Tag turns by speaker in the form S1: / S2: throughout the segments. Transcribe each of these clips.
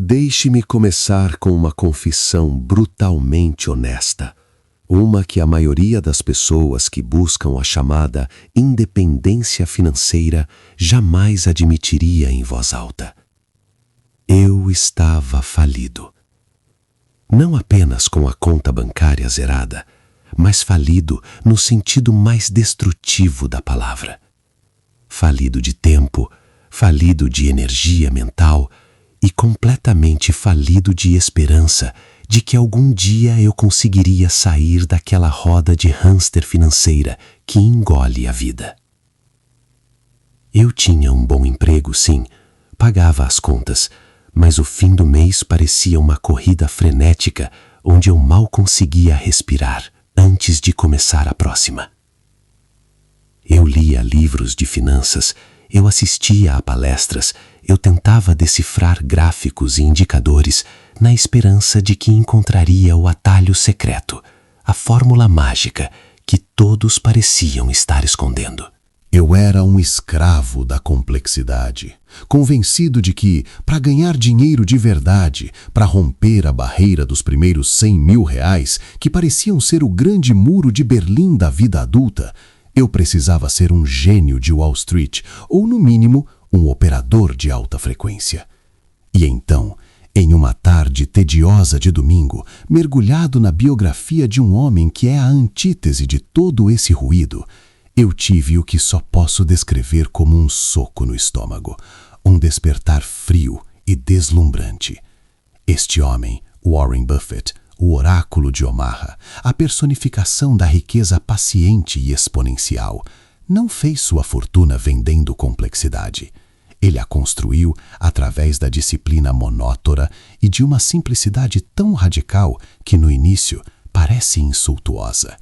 S1: Deixe-me começar com uma confissão brutalmente honesta. Uma que a maioria das pessoas que buscam a chamada independência financeira jamais admitiria em voz alta. Eu estava falido. Não apenas com a conta bancária zerada, mas falido no sentido mais destrutivo da palavra. Falido de tempo, falido de energia mental e completamente falido de esperança de que algum dia eu conseguiria sair daquela roda de hâmster financeira que engole a vida. Eu tinha um bom emprego, sim, pagava as contas, mas o fim do mês parecia uma corrida frenética onde eu mal conseguia respirar antes de começar a próxima. Eu lia livros de finanças, eu assistia a palestras, eu tentava decifrar gráficos e indicadores na esperança de que encontraria o atalho secreto, a fórmula mágica que todos pareciam estar escondendo.
S2: Eu era um escravo da complexidade, convencido de que, para ganhar dinheiro de verdade, para romper a barreira dos primeiros R$100.000, que pareciam ser o grande muro de Berlim da vida adulta, eu precisava ser um gênio de Wall Street, ou, no mínimo, um operador de alta frequência. E então, em uma tarde tediosa de domingo, mergulhado na biografia de um homem que é a antítese de todo esse ruído, eu tive o que só posso descrever como um soco no estômago, um despertar frio e deslumbrante. Este homem, Warren Buffett, o oráculo de Omaha, a personificação da riqueza paciente e exponencial, não fez sua fortuna vendendo complexidade. Ele a construiu através da disciplina monótona e de uma simplicidade tão radical que no início parece insultuosa.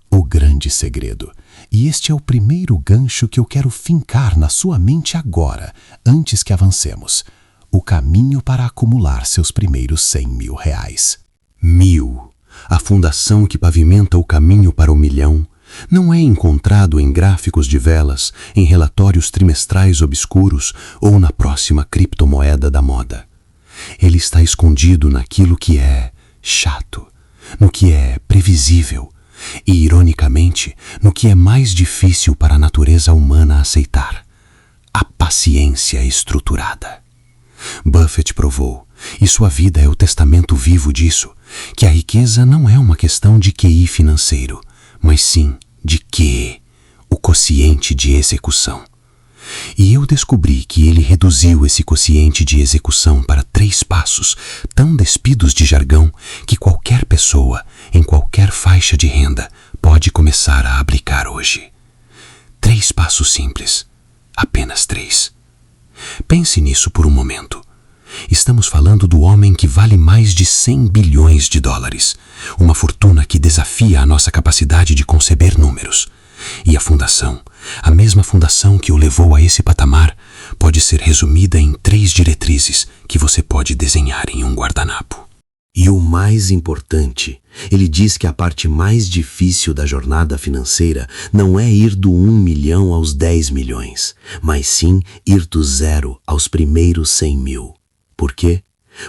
S2: O grande segredo, e este é o primeiro gancho que eu quero fincar na sua mente agora, antes que avancemos, o caminho para acumular seus primeiros R$100.000.
S1: 1.000, a fundação que pavimenta o caminho para o milhão, não é encontrado em gráficos de velas, em relatórios trimestrais obscuros ou na próxima criptomoeda da moda. Ele está escondido naquilo que é chato, no que é previsível e, ironicamente, no que é mais difícil para a natureza humana aceitar: a paciência estruturada. Buffett provou, e sua vida é o testamento vivo disso, que a riqueza não é uma questão de QI financeiro, mas sim de QE, o quociente de execução. E eu descobri que ele reduziu esse quociente de execução para 3 passos, tão despidos de jargão que qualquer pessoa, em qualquer faixa de renda, pode começar a aplicar hoje. 3 passos simples, apenas 3. Pense nisso por um momento. Estamos falando do homem que vale mais de 100 bilhões de dólares, uma fortuna que desafia a nossa capacidade de conceber números. E a fundação, a mesma fundação que o levou a esse patamar, pode ser resumida em 3 diretrizes que você pode desenhar em um guardanapo. E o mais importante, ele diz que a parte mais difícil da jornada financeira não é ir do 1 milhão aos 10 milhões, mas sim ir do 0 aos primeiros 100.000. Por quê?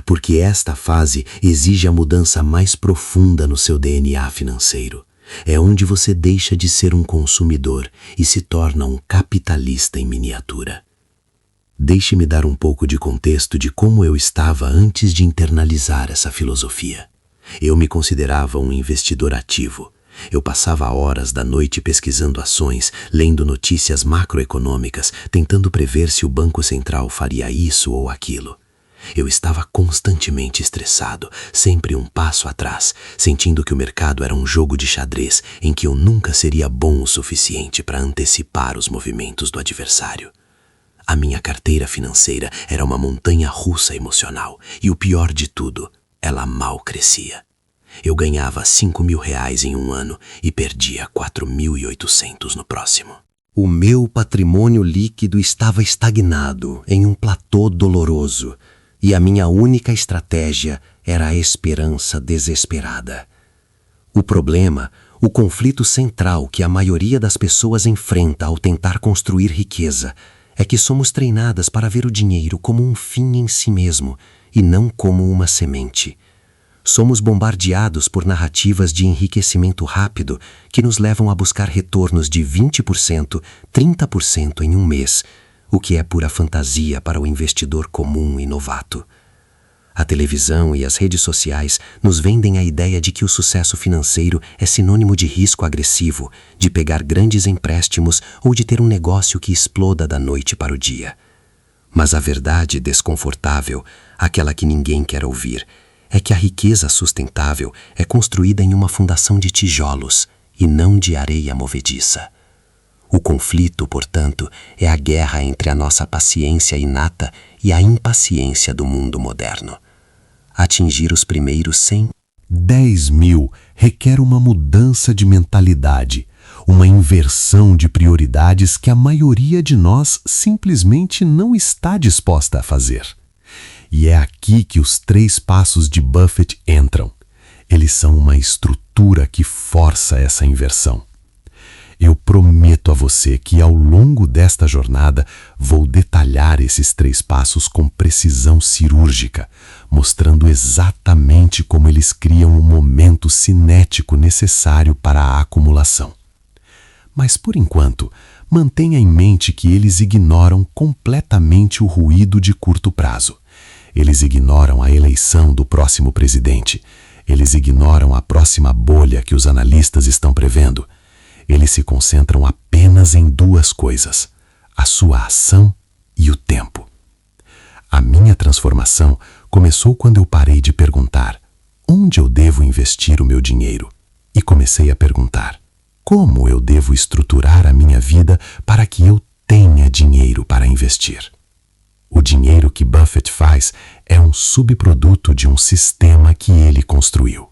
S1: Porque esta fase exige a mudança mais profunda no seu DNA financeiro. É onde você deixa de ser um consumidor e se torna um capitalista em miniatura. Deixe-me dar um pouco de contexto de como eu estava antes de internalizar essa filosofia. Eu me considerava um investidor ativo. Eu passava horas da noite pesquisando ações, lendo notícias macroeconômicas, tentando prever se o Banco Central faria isso ou aquilo. Eu estava constantemente estressado, sempre um passo atrás, sentindo que o mercado era um jogo de xadrez em que eu nunca seria bom o suficiente para antecipar os movimentos do adversário. A minha carteira financeira era uma montanha-russa emocional e o pior de tudo, ela mal crescia. Eu ganhava R$5.000 em um ano e perdia 4.800 no próximo. O meu patrimônio líquido estava estagnado em um platô doloroso. E a minha única estratégia era a esperança desesperada. O problema, o conflito central que a maioria das pessoas enfrenta ao tentar construir riqueza, é que somos treinadas para ver o dinheiro como um fim em si mesmo
S3: e não como uma semente. Somos bombardeados por narrativas de enriquecimento rápido que nos levam a buscar retornos de 20%, 30% em um mês, o que é pura fantasia para o investidor comum e novato. A televisão e as redes sociais nos vendem a ideia de que o sucesso financeiro é sinônimo de risco agressivo, de pegar grandes empréstimos ou de ter um negócio que exploda da noite para o dia. Mas a verdade desconfortável, aquela que ninguém quer ouvir, é que a riqueza sustentável é construída em uma fundação de tijolos e não de areia movediça. O conflito, portanto, é a guerra entre a nossa paciência inata e a impaciência do mundo moderno. Atingir os primeiros 100,
S2: 10 mil requer uma mudança de mentalidade, uma inversão de prioridades que a maioria de nós simplesmente não está disposta a fazer. E é aqui que os 3 passos de Buffett entram. Eles são uma estrutura que força essa inversão. Eu prometo a você que ao longo desta jornada vou detalhar esses 3 passos com precisão cirúrgica, mostrando exatamente como eles criam o momento cinético necessário para a acumulação. Mas por enquanto, mantenha em mente que eles ignoram completamente o ruído de curto prazo. Eles ignoram a eleição do próximo presidente. Eles ignoram a próxima bolha que os analistas estão prevendo. Eles se concentram apenas em 2 coisas: a sua ação e o tempo. A minha transformação começou quando eu parei de perguntar onde eu devo investir o meu dinheiro e comecei a perguntar como eu devo estruturar a minha vida para que eu tenha dinheiro para investir. O dinheiro que Buffett faz é um subproduto de um sistema que ele construiu.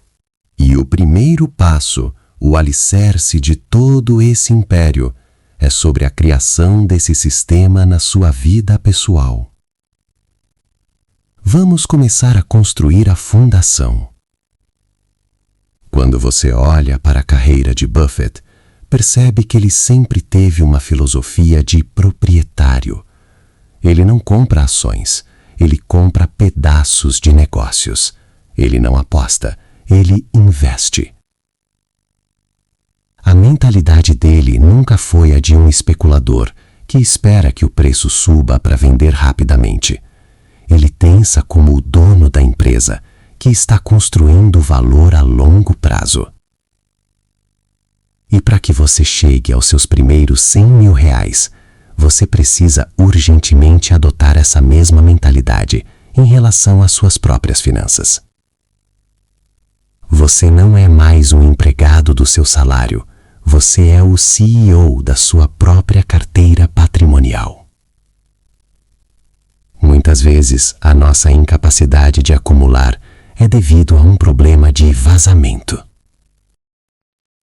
S3: E o primeiro passo, o alicerce de todo esse império, é sobre a criação desse sistema na sua vida pessoal. Vamos começar a construir a fundação. Quando você olha para a carreira de Buffett, percebe que ele sempre teve uma filosofia de proprietário. Ele não compra ações, ele compra pedaços de negócios. Ele não aposta, ele investe. A mentalidade dele nunca foi a de um especulador que espera que o preço suba para vender rapidamente. Ele pensa como o dono da empresa, que está construindo valor a longo prazo. E para que você chegue aos seus primeiros 100 mil reais, você precisa urgentemente adotar essa mesma mentalidade em relação às suas próprias finanças. Você não é mais um empregado do seu salário, você é o CEO da sua própria carteira patrimonial. Muitas vezes, a nossa incapacidade de acumular é devido a um problema de vazamento.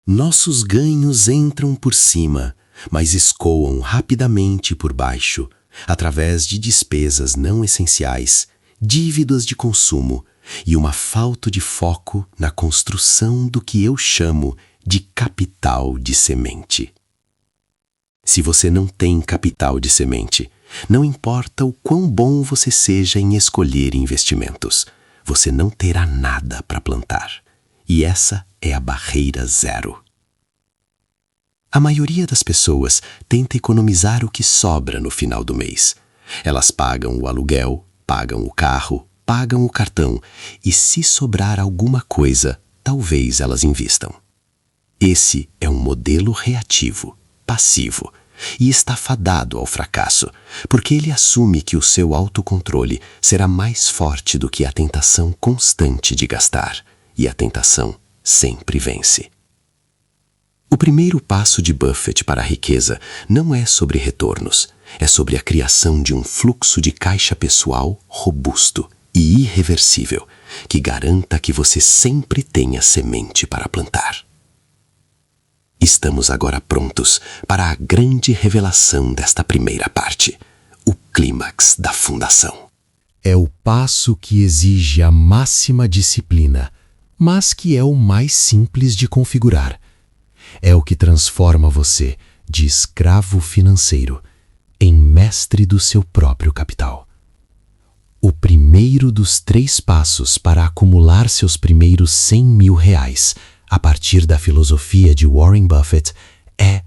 S3: Nossos ganhos entram por cima, mas escoam rapidamente por baixo, através de despesas não essenciais, dívidas de consumo e uma falta de foco na construção do que eu chamo de capital de semente. Se você não tem capital de semente, não importa o quão bom você seja em escolher investimentos, você não terá nada para plantar. E essa é a barreira zero. A maioria das pessoas tenta economizar o que sobra no final do mês. Elas pagam o aluguel, pagam o carro, pagam o cartão e, se sobrar alguma coisa, talvez elas invistam. Esse é um modelo reativo, passivo, e está fadado ao fracasso, porque ele assume que o seu autocontrole será mais forte do que a tentação constante de gastar, e a tentação sempre vence. O primeiro passo de Buffett para a riqueza não é sobre retornos, é sobre a criação de um fluxo de caixa pessoal robusto e irreversível, que garanta que você sempre tenha semente para plantar. Estamos agora prontos para a grande revelação desta primeira parte, o clímax da fundação.
S2: É o passo que exige a máxima disciplina, mas que é o mais simples de configurar. É o que transforma você de escravo financeiro em mestre do seu próprio capital.
S1: O primeiro dos 3 passos para acumular seus primeiros 100 mil reais, a partir da filosofia de Warren Buffett, é...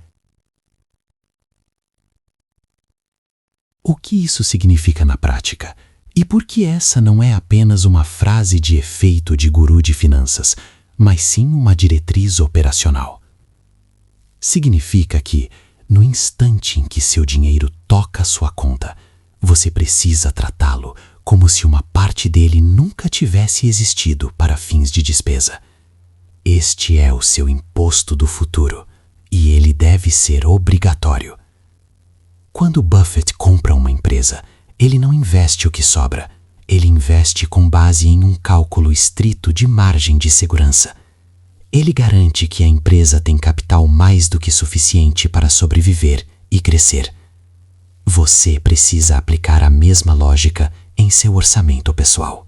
S1: O que isso significa na prática? E por que essa não é apenas uma frase de efeito de guru de finanças, mas sim uma diretriz operacional? Significa que, no instante em que seu dinheiro toca sua conta, você precisa tratá-lo como se uma parte dele nunca tivesse existido para fins de despesa. Este é o seu imposto do futuro, e ele deve ser obrigatório. Quando Buffett compra uma empresa, ele não investe o que sobra, ele investe com base em um cálculo estrito de margem de segurança. Ele garante que a empresa tem capital mais do que suficiente para sobreviver e crescer. Você precisa aplicar a mesma lógica em seu orçamento pessoal.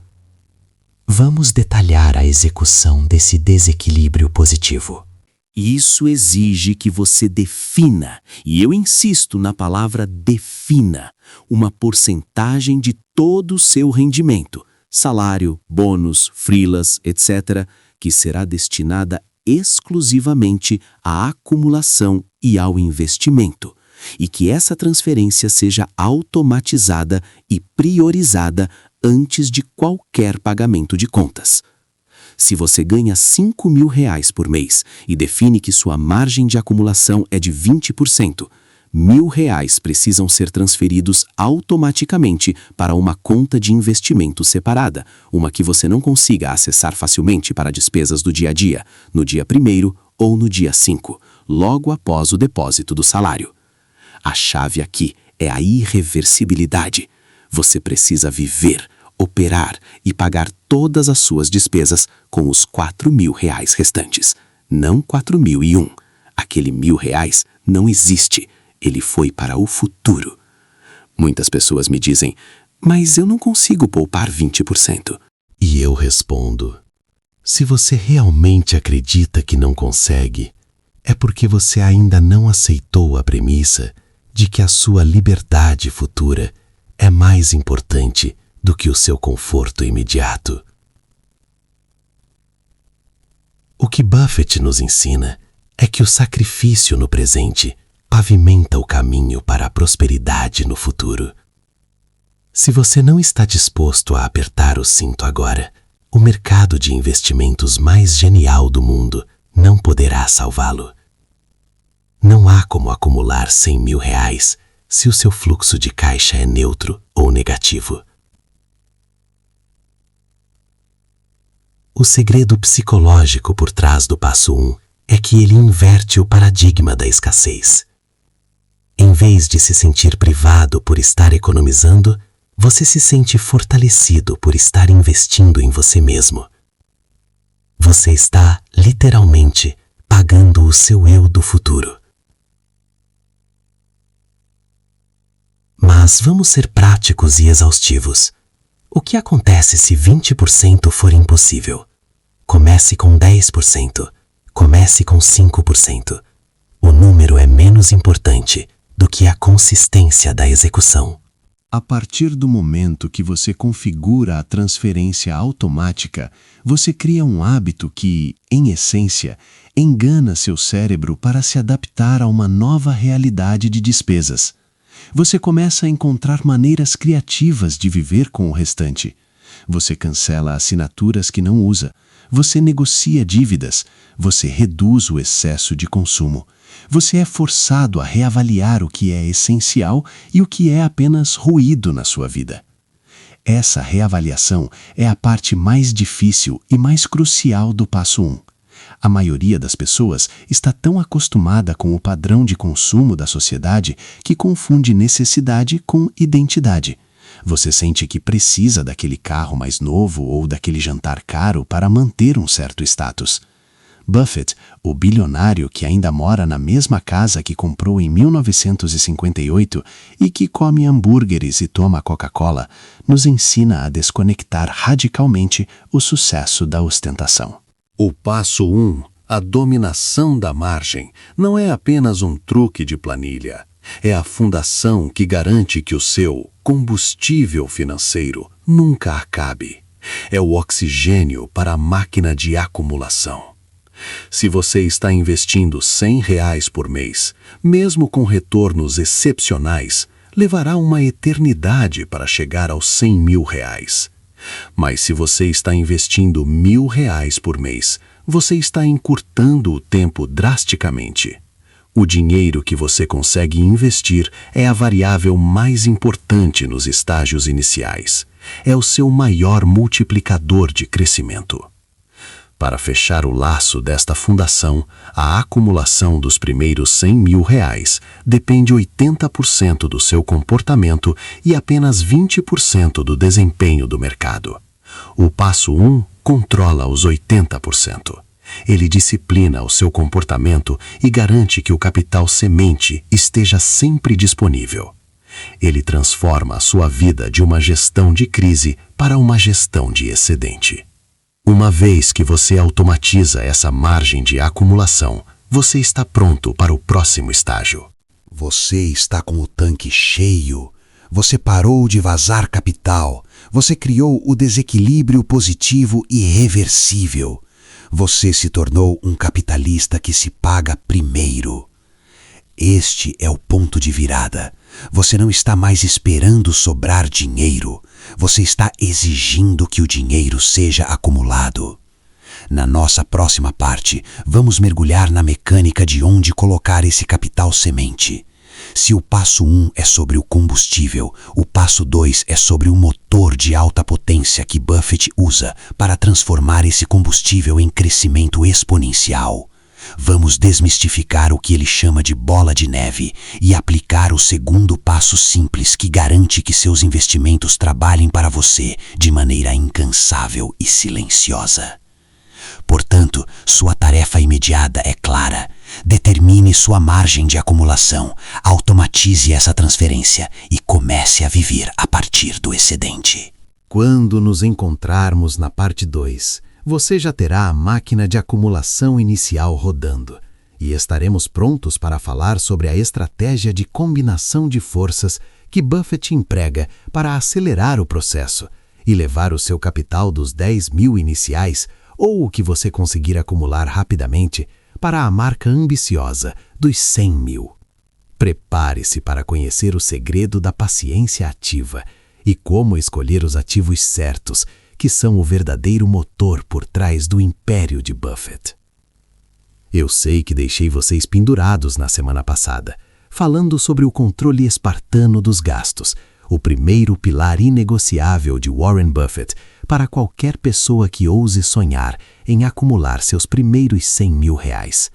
S1: Vamos detalhar a execução desse desequilíbrio positivo.
S3: Isso exige que você defina, e eu insisto na palavra defina, uma porcentagem de todo o seu rendimento, salário, bônus, freelas, etc., que será destinada exclusivamente à acumulação e ao investimento, e que essa transferência seja automatizada e priorizada antes de qualquer pagamento de contas. Se você ganha 5 mil reais por mês e define que sua margem de acumulação é de 20%, R$ 1.000 precisam ser transferidos automaticamente para uma conta de investimento separada, uma que você não consiga acessar facilmente para despesas do dia a dia, no dia 1º ou no dia 5, logo após o depósito do salário. A chave aqui é a irreversibilidade. Você precisa viver, operar e pagar todas as suas despesas com os 4 mil reais restantes, não 4.001. Aquele R$ 1.000 não existe, ele foi para o futuro. Muitas pessoas me dizem, mas eu não consigo poupar 20%.
S2: E eu respondo, se você realmente acredita que não consegue, é porque você ainda não aceitou a premissa de que a sua liberdade futura é mais importante do que o seu conforto imediato. O que Buffett nos ensina é que o sacrifício no presente pavimenta o caminho para a prosperidade no futuro. Se você não está disposto a apertar o cinto agora, o mercado de investimentos mais genial do mundo não poderá salvá-lo. Não há como acumular 100 mil reais se o seu fluxo de caixa é neutro ou negativo. O segredo psicológico por trás do passo 1 é que ele inverte o paradigma da escassez. Em vez de se sentir privado por estar economizando, você se sente fortalecido por estar investindo em você mesmo. Você está, literalmente, pagando o seu eu do futuro. Mas vamos ser práticos e exaustivos. O que acontece se 20% for impossível? Comece com 10%. Comece com 5%. O número é menos importante do que a consistência da execução. A partir do momento que você configura a transferência automática, você cria um hábito que, em essência, engana seu cérebro para se adaptar a uma nova realidade de despesas. Você começa a encontrar maneiras criativas de viver com o restante. Você cancela assinaturas que não usa. Você negocia dívidas. Você reduz o excesso de consumo. Você é forçado a reavaliar o que é essencial e o que é apenas ruído na sua vida. Essa reavaliação é a parte mais difícil e mais crucial do passo 1. A maioria das pessoas está tão acostumada com o padrão de consumo da sociedade que confunde necessidade com identidade. Você sente que precisa daquele carro mais novo ou daquele jantar caro para manter um certo status. Buffett, o bilionário que ainda mora na mesma casa que comprou em 1958 e que come hambúrgueres e toma Coca-Cola, nos ensina a desconectar radicalmente o sucesso da ostentação. O passo 1, a dominação da margem, não é apenas um truque de planilha.
S1: É a fundação que garante que o seu combustível financeiro nunca acabe. É o oxigênio para a máquina de acumulação. Se você está investindo R$ 100 por mês, mesmo com retornos excepcionais, levará uma eternidade para chegar aos R$ 100.000. Mas se você está investindo R$ 1.000 por mês, você está encurtando o tempo drasticamente. O dinheiro que você consegue investir é a variável mais importante nos estágios iniciais. É o seu maior multiplicador de crescimento. Para fechar o laço desta fundação, a acumulação dos primeiros R$ 100.000 depende 80% do seu comportamento e apenas 20% do desempenho do mercado. O passo 1 controla os 80%. Ele disciplina o seu comportamento e garante que o capital semente esteja sempre disponível. Ele transforma a sua vida de uma gestão de crise para uma gestão de excedente. Uma vez que você automatiza essa margem de acumulação, você está pronto para o próximo estágio.
S2: Você está com o tanque cheio. Você parou de vazar capital. Você criou o desequilíbrio positivo irreversível. Você se tornou um capitalista que se paga primeiro. Este é o ponto de virada. Você não está mais esperando sobrar dinheiro. Você está exigindo que o dinheiro seja acumulado. Na nossa próxima parte, vamos mergulhar na mecânica de onde colocar esse capital semente. Se o passo 1 é sobre o combustível, o passo 2 é sobre o motor de alta potência que Buffett usa para transformar esse combustível em crescimento exponencial. Vamos desmistificar o que ele chama de bola de neve e aplicar o segundo passo simples que garante que seus investimentos trabalhem para você de maneira incansável e silenciosa. Portanto, sua tarefa imediata é clara. Determine sua margem de acumulação, automatize essa transferência e comece a viver a partir do excedente.
S4: Quando nos encontrarmos na parte 2, você já terá a máquina de acumulação inicial rodando e estaremos prontos para falar sobre a estratégia de combinação de forças que Buffett emprega para acelerar o processo e levar o seu capital dos 10.000 iniciais ou o que você conseguir acumular rapidamente para a marca ambiciosa dos 100.000. Prepare-se para conhecer o segredo da paciência ativa e como escolher os ativos certos, que são o verdadeiro motor por trás do império de Buffett. Eu sei que deixei vocês pendurados na semana passada, falando sobre o controle espartano dos gastos, o primeiro pilar inegociável de Warren Buffett para qualquer pessoa que ouse sonhar em acumular seus primeiros R$ 100.000.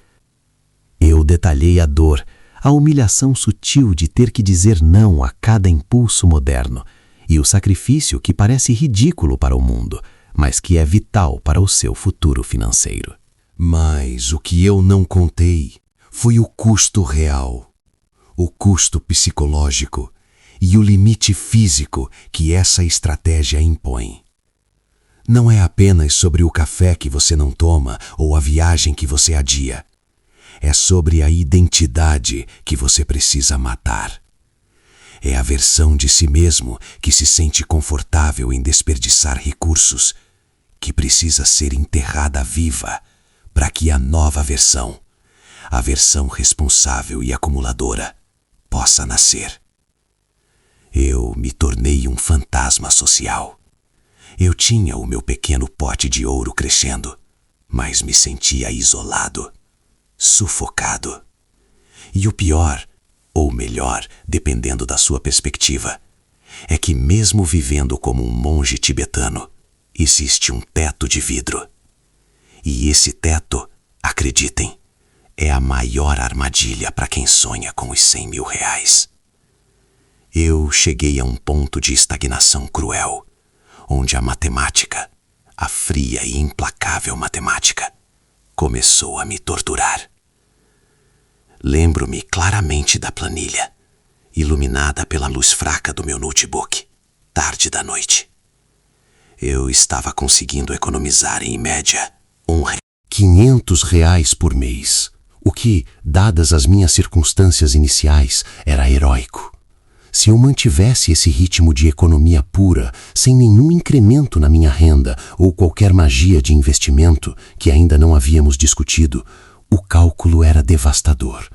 S4: Eu detalhei a dor, a humilhação sutil de ter que dizer não a cada impulso moderno e o sacrifício que parece ridículo para o mundo, mas que é vital para o seu futuro financeiro.
S2: Mas o que eu não contei foi o custo real, o custo psicológico e o limite físico que essa estratégia impõe. Não é apenas sobre o café que você não toma ou a viagem que você adia. É sobre a identidade que você precisa matar. É a versão de si mesmo que se sente confortável em desperdiçar recursos, que precisa ser enterrada viva para que a nova versão, a versão responsável e acumuladora, possa nascer. Eu me tornei um fantasma social. Eu tinha o meu pequeno pote de ouro crescendo, mas me sentia isolado, sufocado. E o pior, ou melhor, dependendo da sua perspectiva, é que mesmo vivendo como um monge tibetano, existe um teto de vidro. E esse teto, acreditem, é a maior armadilha para quem sonha com os R$ 100.000. Eu cheguei a um ponto de estagnação cruel, onde a matemática, a fria e implacável matemática, começou a me torturar. Lembro-me claramente da planilha, iluminada pela luz fraca do meu notebook, tarde da noite. Eu estava conseguindo economizar em média R$ 500 por mês,
S1: O que, dadas as minhas circunstâncias iniciais, era heróico. Se eu mantivesse esse ritmo de economia pura, sem nenhum incremento na minha renda ou qualquer magia de investimento que ainda não havíamos discutido, o cálculo era devastador.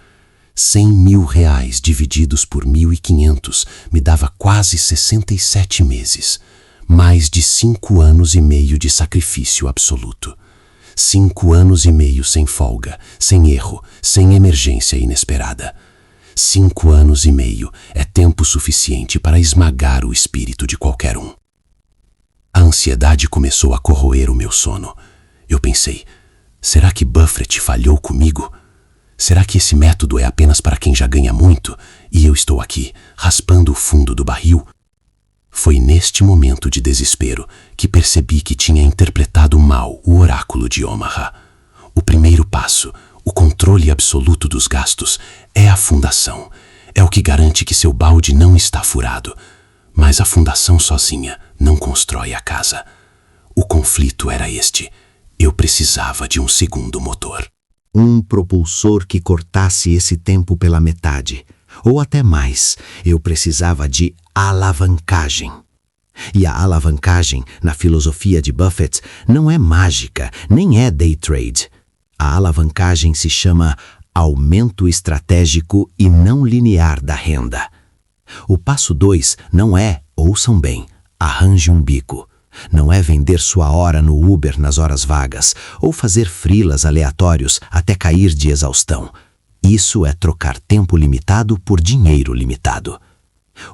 S1: 100 mil reais divididos por 1.500 me dava quase 67 meses. Mais de 5 anos e meio de sacrifício absoluto. 5 anos e meio sem folga, sem erro, sem emergência inesperada. 5 anos e meio é tempo suficiente para esmagar o espírito de qualquer um. A ansiedade começou a corroer o meu sono. Eu pensei, será que Buffett falhou comigo? Será que esse método é apenas para quem já ganha muito e eu estou aqui, raspando o fundo do barril? Foi neste momento de desespero que percebi que tinha interpretado mal o oráculo de Omaha. O primeiro passo, o controle absoluto dos gastos, é a fundação. É o que garante que seu balde não está furado. Mas a fundação sozinha não constrói a casa. O conflito era este. Eu precisava de um segundo motor.
S4: Um propulsor que cortasse esse tempo pela metade, ou até mais. Eu precisava de alavancagem. E a alavancagem, na filosofia de Buffett, não é mágica, nem é day trade. A alavancagem se chama aumento estratégico e não linear da renda. O passo 2 não é, ouçam bem, arranje um bico. Não é vender sua hora no Uber nas horas vagas ou fazer freelas aleatórios até cair de exaustão. Isso é trocar tempo limitado por dinheiro limitado.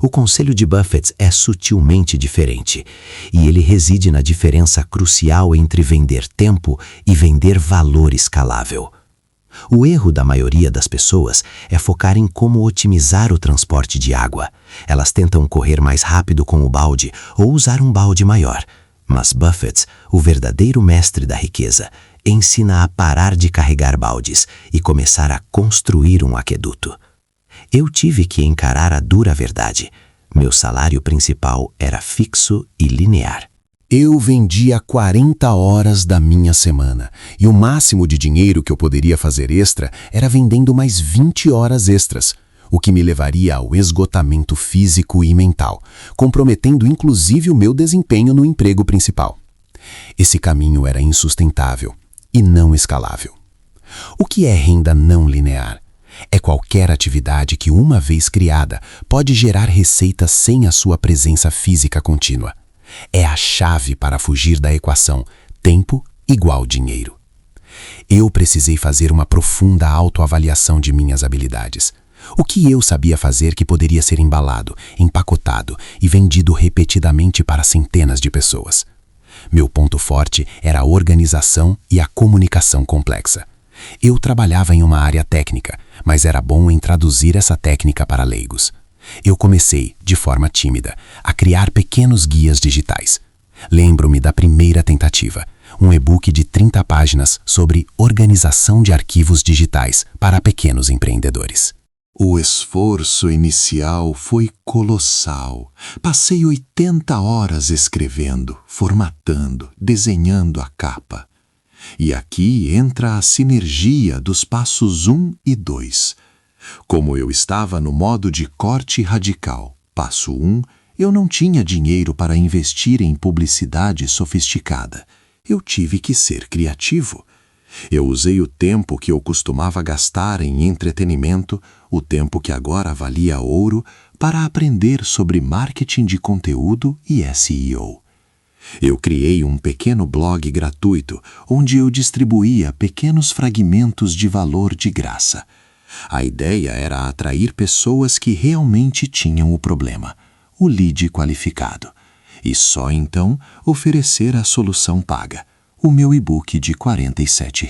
S4: O conselho de Buffett é sutilmente diferente, e ele reside na diferença crucial entre vender tempo e vender valor escalável. O erro da maioria das pessoas é focar em como otimizar o transporte de água. Elas tentam correr mais rápido com o balde ou usar um balde maior. Mas Buffett, o verdadeiro mestre da riqueza, ensina a parar de carregar baldes e começar a construir um aqueduto. Eu tive que encarar a dura verdade. Meu salário principal era fixo e linear.
S2: Eu vendia 40 horas da minha semana, e o máximo de dinheiro que eu poderia fazer extra era vendendo mais 20 horas extras, o que me levaria ao esgotamento físico e mental, comprometendo inclusive o meu desempenho no emprego principal. Esse caminho era insustentável e não escalável. O que é renda não linear? É qualquer atividade que, uma vez criada, pode gerar receita sem a sua presença física contínua. É a chave para fugir da equação tempo igual dinheiro. Eu precisei fazer uma profunda autoavaliação de minhas habilidades. O que eu sabia fazer que poderia ser embalado, empacotado e vendido repetidamente para centenas de pessoas? Meu ponto forte era a organização e a comunicação complexa. Eu trabalhava em uma área técnica, mas era bom em traduzir essa técnica para leigos. Eu comecei, de forma tímida, a criar pequenos guias digitais. Lembro-me da primeira tentativa, um e-book de 30 páginas sobre organização de arquivos digitais para pequenos empreendedores. O esforço inicial foi colossal. Passei 80 horas escrevendo, formatando, desenhando a capa. E aqui entra a sinergia dos passos 1 e 2. Como eu estava no modo de corte radical, passo 1, eu não tinha dinheiro para investir em publicidade sofisticada. Eu tive que ser criativo. Eu usei o tempo que eu costumava gastar em entretenimento, o tempo que agora valia ouro, para aprender sobre marketing de conteúdo e SEO. Eu criei um pequeno blog gratuito onde eu distribuía pequenos fragmentos de valor de graça. A ideia era atrair pessoas que realmente tinham o problema, o lead qualificado, e só então oferecer a solução paga, o meu e-book de R$ 47.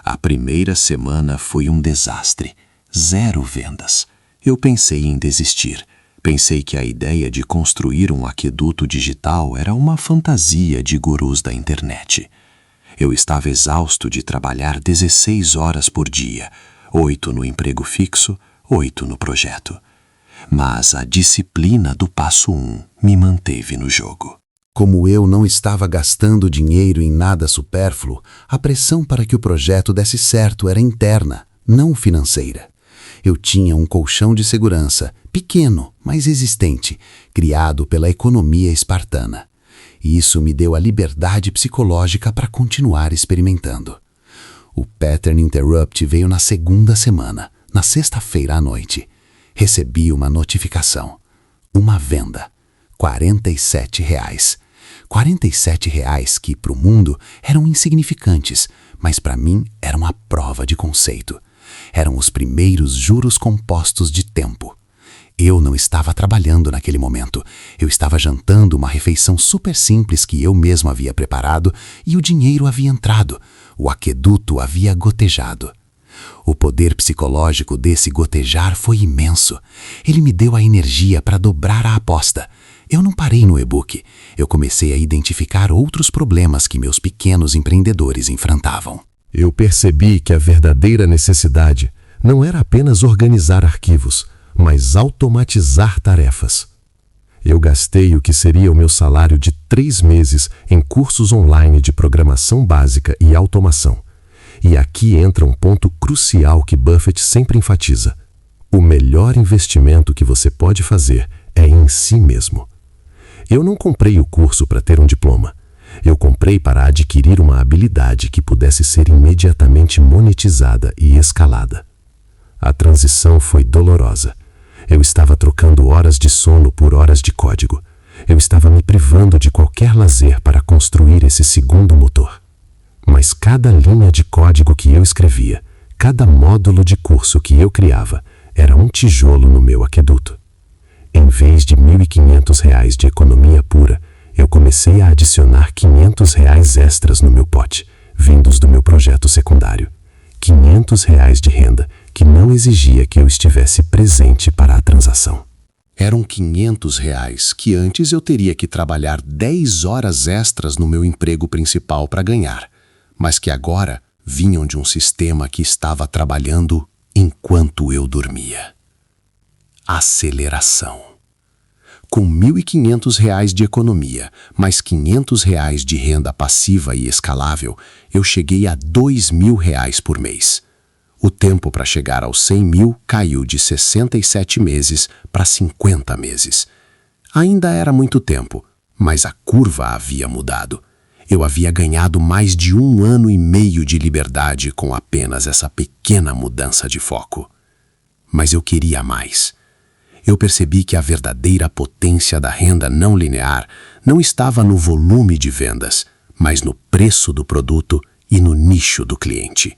S2: A primeira semana foi um desastre, 0 vendas. Eu pensei em desistir. Pensei que a ideia de construir um aqueduto digital era uma fantasia de gurus da internet. Eu estava exausto de trabalhar 16 horas por dia, 8 no emprego fixo, 8 no projeto. Mas a disciplina do passo 1 me manteve no jogo. Como eu não estava gastando dinheiro em nada supérfluo, a pressão para que o projeto desse certo era interna, não financeira. Eu tinha um colchão de segurança, pequeno, mas existente, criado pela economia espartana. E isso me deu a liberdade psicológica para continuar experimentando. O Pattern Interrupt veio na segunda semana, na sexta-feira à noite. Recebi uma notificação. Uma venda. R$47. R$47 que, para o mundo, eram insignificantes, mas para mim eram a prova de conceito. Eram os primeiros juros compostos de tempo. Eu não estava trabalhando naquele momento. Eu estava jantando uma refeição super simples que eu mesmo havia preparado e o dinheiro havia entrado. O aqueduto havia gotejado. O poder psicológico desse gotejar foi imenso. Ele me deu a energia para dobrar a aposta. Eu não parei no e-book. Eu comecei a identificar outros problemas que meus pequenos empreendedores enfrentavam.
S5: Eu percebi que a verdadeira necessidade não era apenas organizar arquivos, mas automatizar tarefas. Eu gastei o que seria o meu salário de 3 meses em cursos online de programação básica e automação. E aqui entra um ponto crucial que Buffett sempre enfatiza. O melhor investimento que você pode fazer é em si mesmo. Eu não comprei o curso para ter um diploma. Eu comprei para adquirir uma habilidade que pudesse ser imediatamente monetizada e escalada. A transição foi dolorosa. Eu estava trocando horas de sono por horas de código. Eu estava me privando de qualquer lazer para construir esse segundo motor. Mas cada linha de código que eu escrevia, cada módulo de curso que eu criava, era um tijolo no meu aqueduto. Em vez de R$1.500 de economia pura, eu comecei a adicionar R$500 extras no meu pote, vindos do meu projeto secundário. R$500 de renda que não exigia que eu estivesse presente para a transação.
S2: Eram R$500 que antes eu teria que trabalhar 10 horas extras no meu emprego principal para ganhar, mas que agora vinham de um sistema que estava trabalhando enquanto eu dormia. Aceleração. Com R$1.500 de economia, mais R$500 de renda passiva e escalável, eu cheguei a R$2.000 por mês. O tempo para chegar aos 100 mil caiu de 67 meses para 50 meses. Ainda era muito tempo, mas a curva havia mudado. Eu havia ganhado mais de 1 ano e meio de liberdade com apenas essa pequena mudança de foco. Mas eu queria mais. Eu percebi que a verdadeira potência da renda não linear não estava no volume de vendas, mas no preço do produto e no nicho do cliente.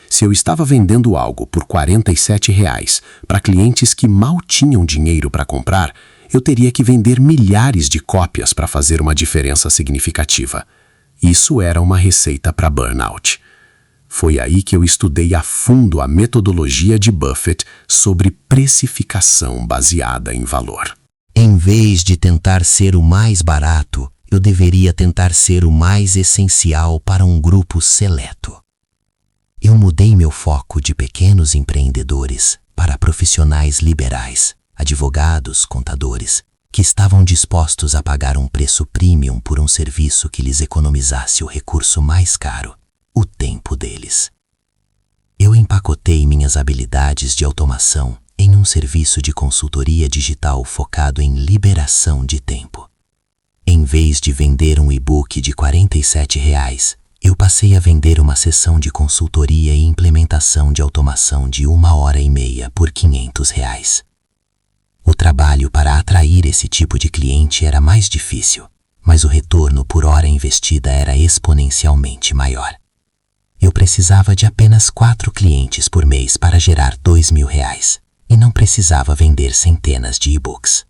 S2: Se eu estava vendendo algo por R$47 para clientes que mal tinham dinheiro para comprar, eu teria que vender milhares de cópias para fazer uma diferença significativa. Isso era uma receita para burnout. Foi aí que eu estudei a fundo a metodologia de Buffett sobre precificação baseada em valor.
S3: Em vez de tentar ser o mais barato, eu deveria tentar ser o mais essencial para um grupo seleto. Eu mudei meu foco de pequenos empreendedores para profissionais liberais, advogados, contadores, que estavam dispostos a pagar um preço premium por um serviço que lhes economizasse o recurso mais caro, o tempo deles. Eu empacotei minhas habilidades de automação em um serviço de consultoria digital focado em liberação de tempo. Em vez de vender um e-book de R$47, eu passei a vender uma sessão de consultoria e implementação de automação de 1h30 por R$500. O trabalho para atrair esse tipo de cliente era mais difícil, mas o retorno por hora investida era exponencialmente maior. Eu precisava de apenas 4 clientes por mês para gerar R$2.000 e não precisava vender centenas de e-books.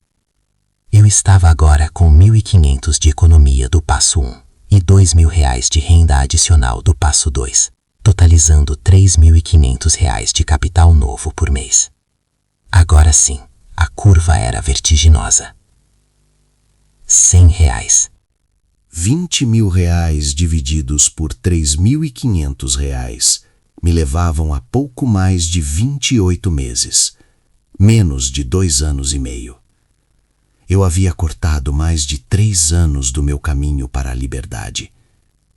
S3: Eu estava agora com R$1.500 de economia do passo 1 e R$2.000 de renda adicional do passo 2, totalizando R$3.500 de capital novo por mês. Agora sim, a curva era vertiginosa. R$100.
S2: R$20.000 divididos por R$3.500 me levavam a pouco mais de 28 meses, menos de 2 anos e meio. Eu havia cortado mais de 3 anos do meu caminho para a liberdade.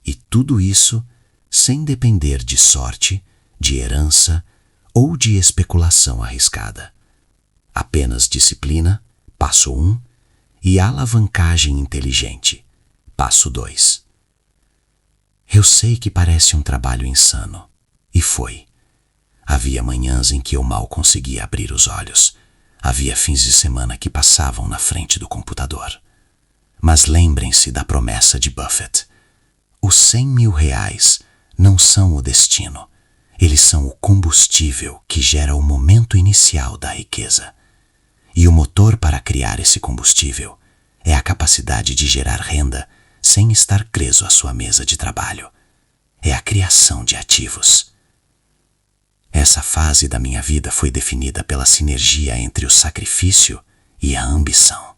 S2: E tudo isso sem depender de sorte, de herança ou de especulação arriscada. Apenas disciplina, passo 1, e alavancagem inteligente, passo 2. Eu sei que parece um trabalho insano, e foi. Havia manhãs em que eu mal conseguia abrir os olhos. Havia fins de semana que passavam na frente do computador. Mas lembrem-se da promessa de Buffett. Os 100 mil reais não são o destino. Eles são o combustível que gera o momento inicial da riqueza. E o motor para criar esse combustível é a capacidade de gerar renda sem estar preso à sua mesa de trabalho. É a criação de ativos. Essa fase da minha vida foi definida pela sinergia entre o sacrifício e a ambição.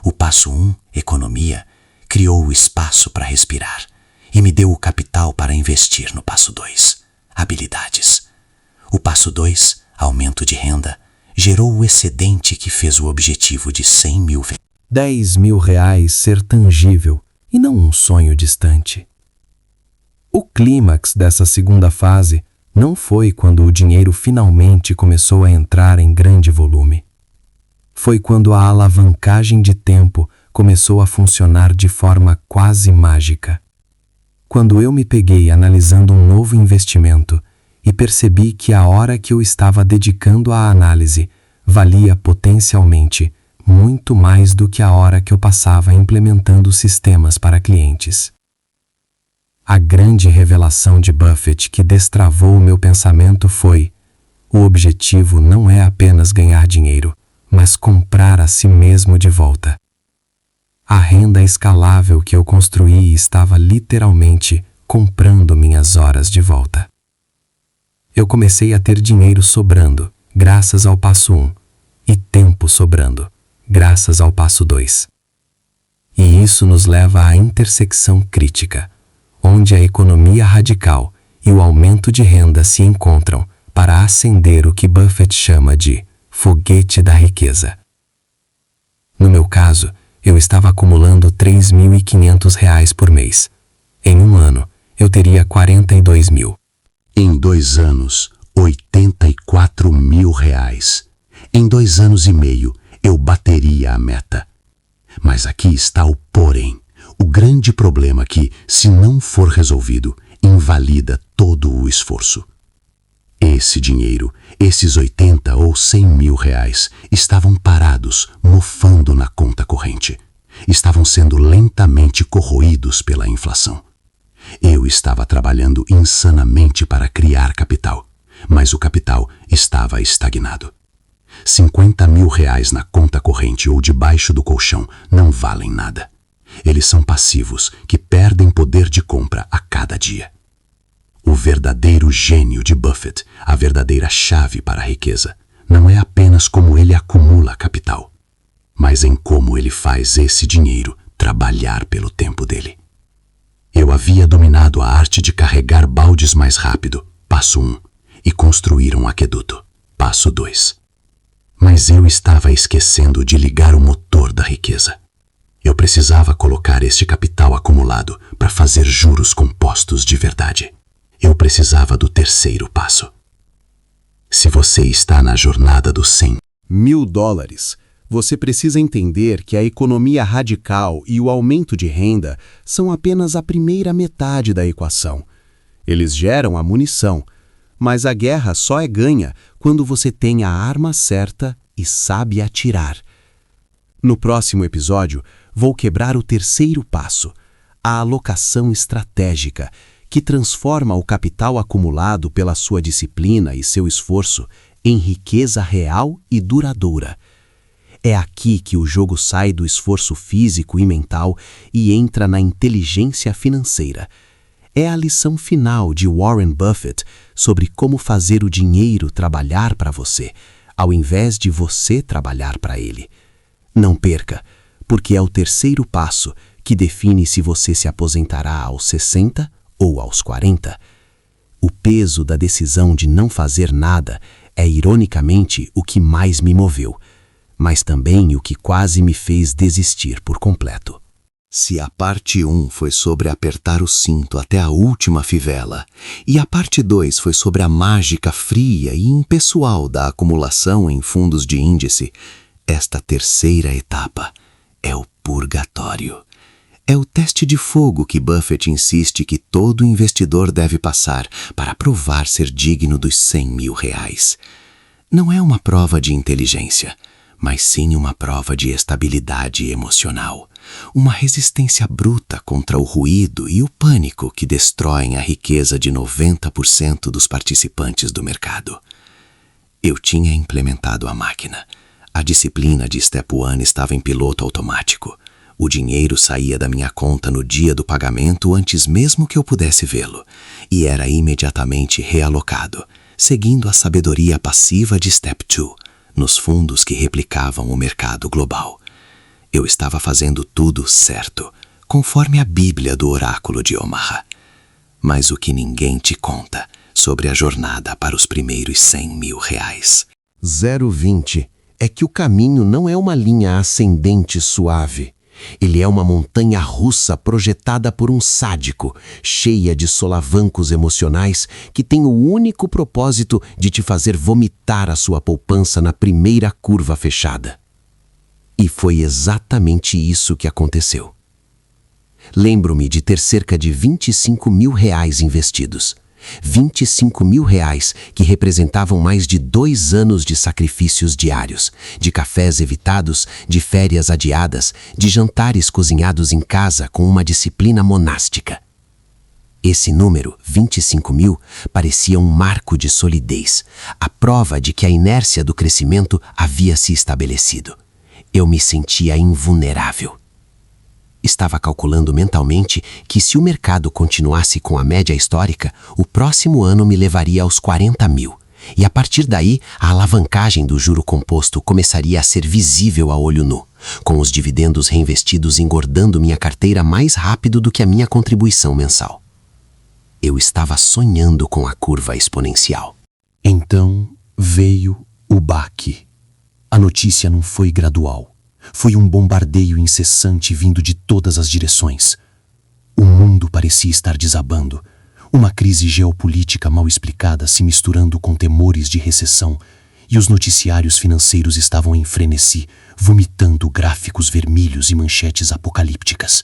S2: O passo 1, economia, criou o espaço para respirar e me deu o capital para investir no passo 2, habilidades. O passo 2, aumento de renda, gerou o excedente que fez o objetivo de 100 mil.
S1: 10 mil reais ser tangível e não um sonho distante. O clímax dessa segunda fase não foi quando o dinheiro finalmente começou a entrar em grande volume. Foi quando a alavancagem de tempo começou a funcionar de forma quase mágica. Quando eu me peguei analisando um novo investimento e percebi que a hora que eu estava dedicando à análise valia potencialmente muito mais do que a hora que eu passava implementando sistemas para clientes. A grande revelação de Buffett que destravou o meu pensamento foi: o objetivo não é apenas ganhar dinheiro, mas comprar a si mesmo de volta. A renda escalável que eu construí estava literalmente comprando minhas horas de volta. Eu comecei a ter dinheiro sobrando, graças ao passo 1, e tempo sobrando, graças ao passo 2. E isso nos leva à intersecção crítica, onde a economia radical e o aumento de renda se encontram para acender o que Buffett chama de foguete da riqueza. No meu caso, eu estava acumulando R$ 3.500 por mês. Em um ano, eu teria 42 mil.
S3: Em 2 anos, 84 mil reais. Em 2 anos e meio, eu bateria a meta. Mas aqui está o porém. O grande problema que, se não for resolvido, invalida todo o esforço. Esse dinheiro, esses 80 ou 100 mil reais, estavam parados, mofando na conta corrente. Estavam sendo lentamente corroídos pela inflação. Eu estava trabalhando insanamente para criar capital, mas o capital estava estagnado. 50 mil reais na conta corrente ou debaixo do colchão não valem nada. Eles são passivos que perdem poder de compra a cada dia. O verdadeiro gênio de Buffett, a verdadeira chave para a riqueza, não é apenas como ele acumula capital, mas em como ele faz esse dinheiro trabalhar pelo tempo dele. Eu havia dominado a arte de carregar baldes mais rápido, passo 1, e construir um aqueduto, passo 2. Mas eu estava esquecendo de ligar o motor da riqueza. Eu precisava colocar este capital acumulado para fazer juros compostos de verdade. Eu precisava do terceiro passo. Se você está na jornada dos 100
S2: mil dólares, você precisa entender que a economia radical e o aumento de renda são apenas a primeira metade da equação. Eles geram a munição, mas a guerra só é ganha quando você tem a arma certa e sabe atirar. No próximo episódio, vou quebrar o terceiro passo, a alocação estratégica, que transforma o capital acumulado pela sua disciplina e seu esforço em riqueza real e duradoura. É aqui que o jogo sai do esforço físico e mental e entra na inteligência financeira. É a lição final de Warren Buffett sobre como fazer o dinheiro trabalhar para você, ao invés de você trabalhar para ele. Não perca, porque é o terceiro passo que define se você se aposentará aos 60 ou aos 40. O peso da decisão de não fazer nada é, ironicamente, o que mais me moveu.
S3: mas também o que quase me fez desistir por completo.
S2: Se a parte 1 foi sobre apertar o cinto até a última fivela, e a parte 2 foi sobre a mágica fria e impessoal da acumulação em fundos de índice, esta terceira etapa é o purgatório. É o teste de fogo que Buffett insiste que todo investidor deve passar para provar ser digno dos 100 mil reais. Não é uma prova de inteligência, mas sim uma prova de estabilidade emocional. Uma resistência bruta contra o ruído e o pânico que destroem a riqueza de 90% dos participantes do mercado. Eu tinha implementado a máquina. A disciplina de Step 1 estava em piloto automático. O dinheiro saía da minha conta no dia do pagamento antes mesmo que eu pudesse vê-lo, e era imediatamente realocado, seguindo a sabedoria passiva de Step 2, nos fundos que replicavam o mercado global. Eu estava fazendo tudo certo, conforme a Bíblia do oráculo de Omaha. Mas o que ninguém te conta sobre a jornada para os primeiros 100 mil reais.
S3: 0,20 é que o caminho não é uma linha ascendente suave. Ele é uma montanha russa projetada por um sádico, cheia de solavancos emocionais que tem o único propósito de te fazer vomitar a sua poupança na primeira curva fechada. E foi exatamente isso que aconteceu. Lembro-me de ter cerca de 25 mil reais investidos. 25 mil reais que representavam mais de 2 anos de sacrifícios diários, de cafés evitados, de férias adiadas, de jantares cozinhados em casa com uma disciplina monástica. Esse número, 25 mil, parecia um marco de solidez, a prova de que a inércia do crescimento havia se estabelecido. Eu me sentia invulnerável. Estava calculando mentalmente que se o mercado continuasse com a média histórica, o próximo ano me levaria aos 40 mil. E a partir daí, a alavancagem do juro composto começaria a ser visível a olho nu, com os dividendos reinvestidos engordando minha carteira mais rápido do que a minha contribuição mensal. Eu estava sonhando com a curva exponencial.
S1: Então veio o baque. A notícia não foi gradual. Foi um bombardeio incessante vindo de todas as direções. O mundo parecia estar desabando. Uma crise geopolítica mal explicada se misturando com temores de recessão, e os noticiários financeiros estavam em frenesi, vomitando gráficos vermelhos e manchetes apocalípticas.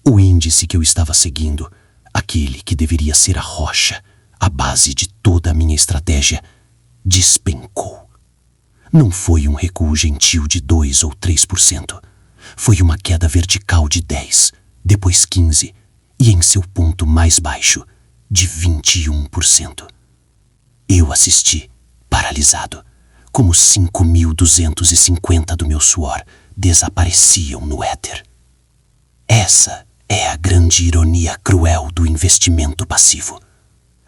S1: O índice que eu estava seguindo, aquele que deveria ser a rocha, a base de toda a minha estratégia, despencou. Não foi um recuo gentil de 2 ou 3%. Foi uma queda vertical de 10%, depois 15%, e em seu ponto mais baixo, de 21%. Eu assisti, paralisado, como 5.250 do meu suor desapareciam no éter. Essa é a grande ironia cruel do investimento passivo.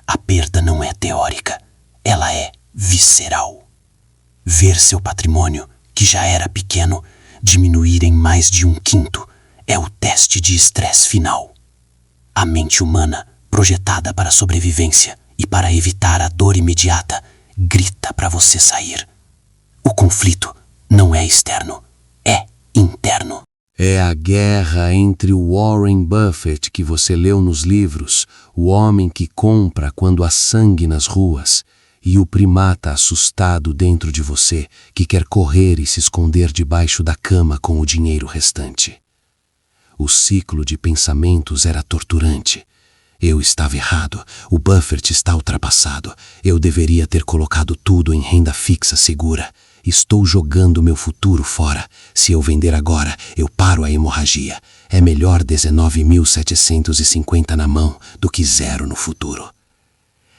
S1: A perda não é teórica, ela é visceral. Ver seu patrimônio, que já era pequeno, diminuir em mais de 1/5 é o teste de estresse final. A mente humana, projetada para a sobrevivência e para evitar a dor imediata, grita para você sair. O conflito não é externo, é interno. É a guerra entre o Warren Buffett que você leu nos livros, o homem que compra quando há sangue nas ruas, e o primata assustado dentro de você que quer correr e se esconder debaixo da cama com o dinheiro restante. O ciclo de pensamentos era torturante. Eu estava errado, o Buffett está ultrapassado, eu deveria ter colocado tudo em renda fixa segura. Estou jogando meu futuro fora. Se eu vender agora, eu paro a hemorragia. É melhor 19.750 na mão do que 0 no futuro.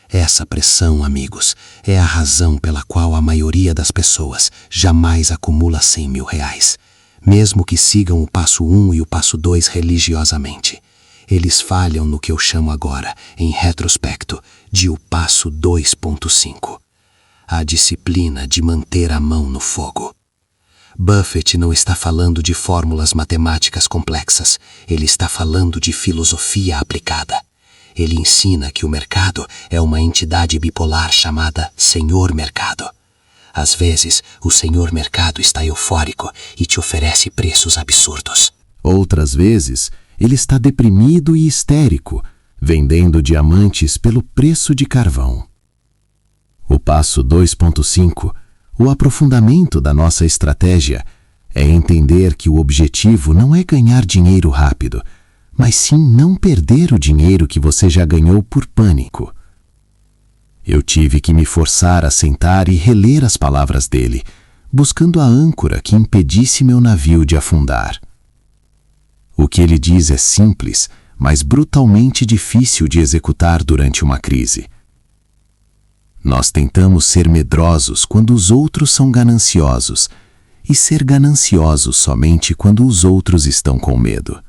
S1: Essa pressão, amigos, é a razão pela qual a maioria das pessoas jamais acumula 100 mil reais, mesmo que sigam o passo 1 e o passo 2 religiosamente. Eles falham no que eu chamo agora, em retrospecto, de o passo 2.5. A disciplina de manter a mão no fogo. Buffett não está falando de fórmulas matemáticas complexas, ele está falando de filosofia aplicada. Ele ensina que o mercado é uma entidade bipolar chamada Senhor Mercado. Às vezes, o senhor mercado está eufórico e te oferece preços absurdos.
S2: Outras vezes, ele está deprimido e histérico, vendendo diamantes pelo preço de carvão. O passo 2.5, o aprofundamento da nossa estratégia, é entender que o objetivo não é ganhar dinheiro rápido, mas sim não perder o dinheiro que você já ganhou por pânico. Eu tive que me forçar a sentar e reler as palavras dele, buscando a âncora que impedisse meu navio de afundar. O que ele diz é simples, mas brutalmente difícil de executar durante uma crise. Nós tentamos ser medrosos quando os outros são gananciosos, e ser gananciosos somente quando os outros estão com medo.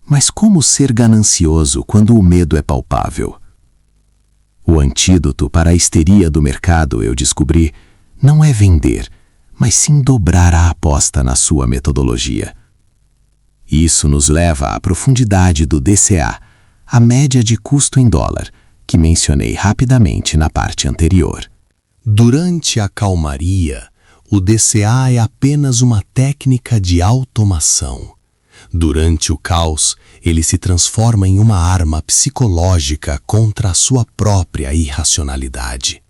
S2: Mas como ser ganancioso quando o medo é palpável? O antídoto para a histeria do mercado, eu descobri, não é vender, mas sim dobrar a aposta na sua metodologia. Isso nos leva à profundidade do DCA, a média de custo em dólar, que mencionei rapidamente na parte anterior.
S3: Durante a calmaria, o DCA é apenas uma técnica de automação. Durante o caos, ele se transforma em uma arma psicológica contra a sua própria irracionalidade.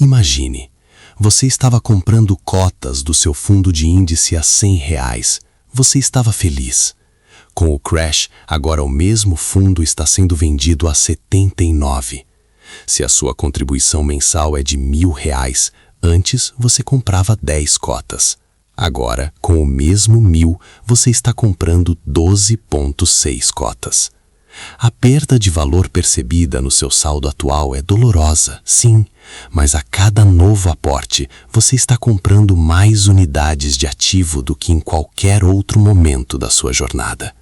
S3: Imagine, você estava comprando cotas do seu fundo de índice a R$100. Você estava feliz. Com o crash, agora o mesmo fundo está sendo vendido a R$79. Se a sua contribuição mensal é de R$1.000, antes você comprava 10 cotas. Agora, com o mesmo 1.000, você está comprando 12,6 cotas. A perda de valor percebida no seu saldo atual é dolorosa, sim, mas a cada novo aporte, você está comprando mais unidades de ativo do que em qualquer outro momento da sua jornada.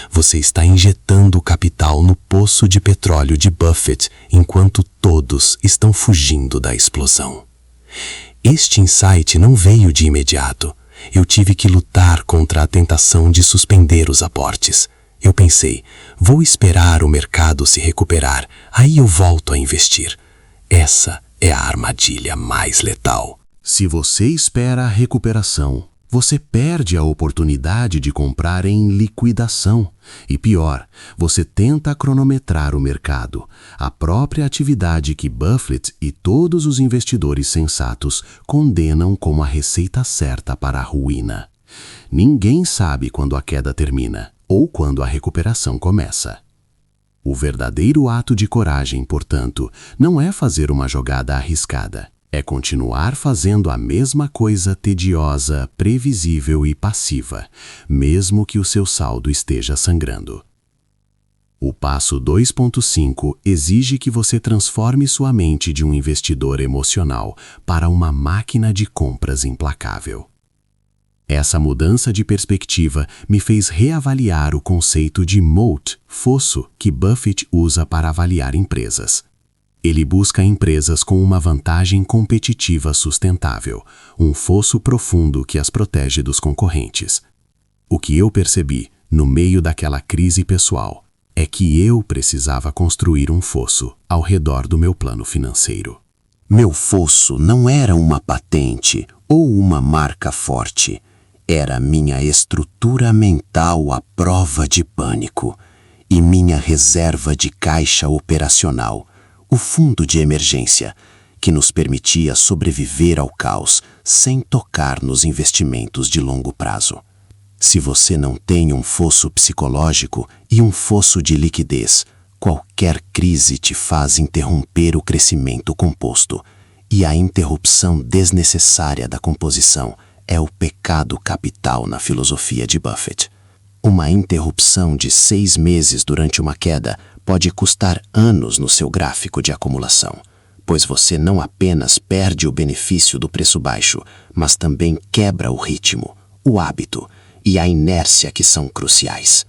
S3: Você está injetando capital no poço de petróleo de Buffett, enquanto todos estão fugindo da explosão. Este insight não veio de imediato. Eu tive que lutar contra a tentação de suspender os aportes. Eu pensei, vou esperar o mercado se recuperar, aí eu volto a investir. Essa é a armadilha mais letal.
S2: Se você espera a recuperação, você perde a oportunidade de comprar em liquidação. E pior, você tenta cronometrar o mercado, a própria atividade que Buffett e todos os investidores sensatos condenam como a receita certa para a ruína. Ninguém sabe quando a queda termina ou quando a recuperação começa. O verdadeiro ato de coragem, portanto, não é fazer uma jogada arriscada. É continuar fazendo a mesma coisa tediosa, previsível e passiva, mesmo que o seu saldo esteja sangrando. O passo 2.5 exige que você transforme sua mente de um investidor emocional para uma máquina de compras implacável. Essa mudança de perspectiva me fez reavaliar o conceito de moat, fosso, que Buffett usa para avaliar empresas. Ele busca empresas com uma vantagem competitiva sustentável, um fosso profundo que as protege dos concorrentes. O que eu percebi, no meio daquela crise pessoal, é que eu precisava construir um fosso ao redor do meu plano financeiro.
S1: Meu fosso não era uma patente ou uma marca forte. Era minha estrutura mental à prova de pânico e minha reserva de caixa operacional, o fundo de emergência, que nos permitia sobreviver ao caos sem tocar nos investimentos de longo prazo. Se você não tem um fosso psicológico e um fosso de liquidez, qualquer crise te faz interromper o crescimento composto, e a interrupção desnecessária da composição é o pecado capital na filosofia de Buffett. Uma interrupção de 6 meses durante uma queda pode custar anos no seu gráfico de acumulação, pois você não apenas perde o benefício do preço baixo, mas também quebra o ritmo, o hábito e a inércia que são cruciais.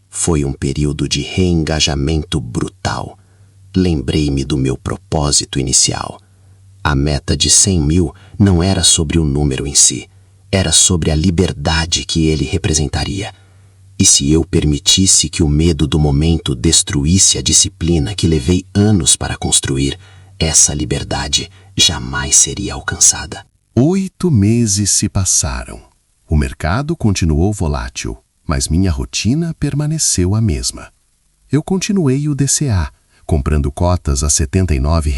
S1: Foi um período de reengajamento brutal. Lembrei-me do meu propósito inicial. A meta de 100.000 não era sobre o número em si, era sobre a liberdade que ele representaria. E se eu permitisse que o medo do momento destruísse a disciplina que levei anos para construir,
S3: essa liberdade jamais seria alcançada.
S2: 8 meses se passaram. O mercado continuou volátil, mas minha rotina permaneceu a mesma. Eu continuei o DCA, comprando cotas a R$ 79,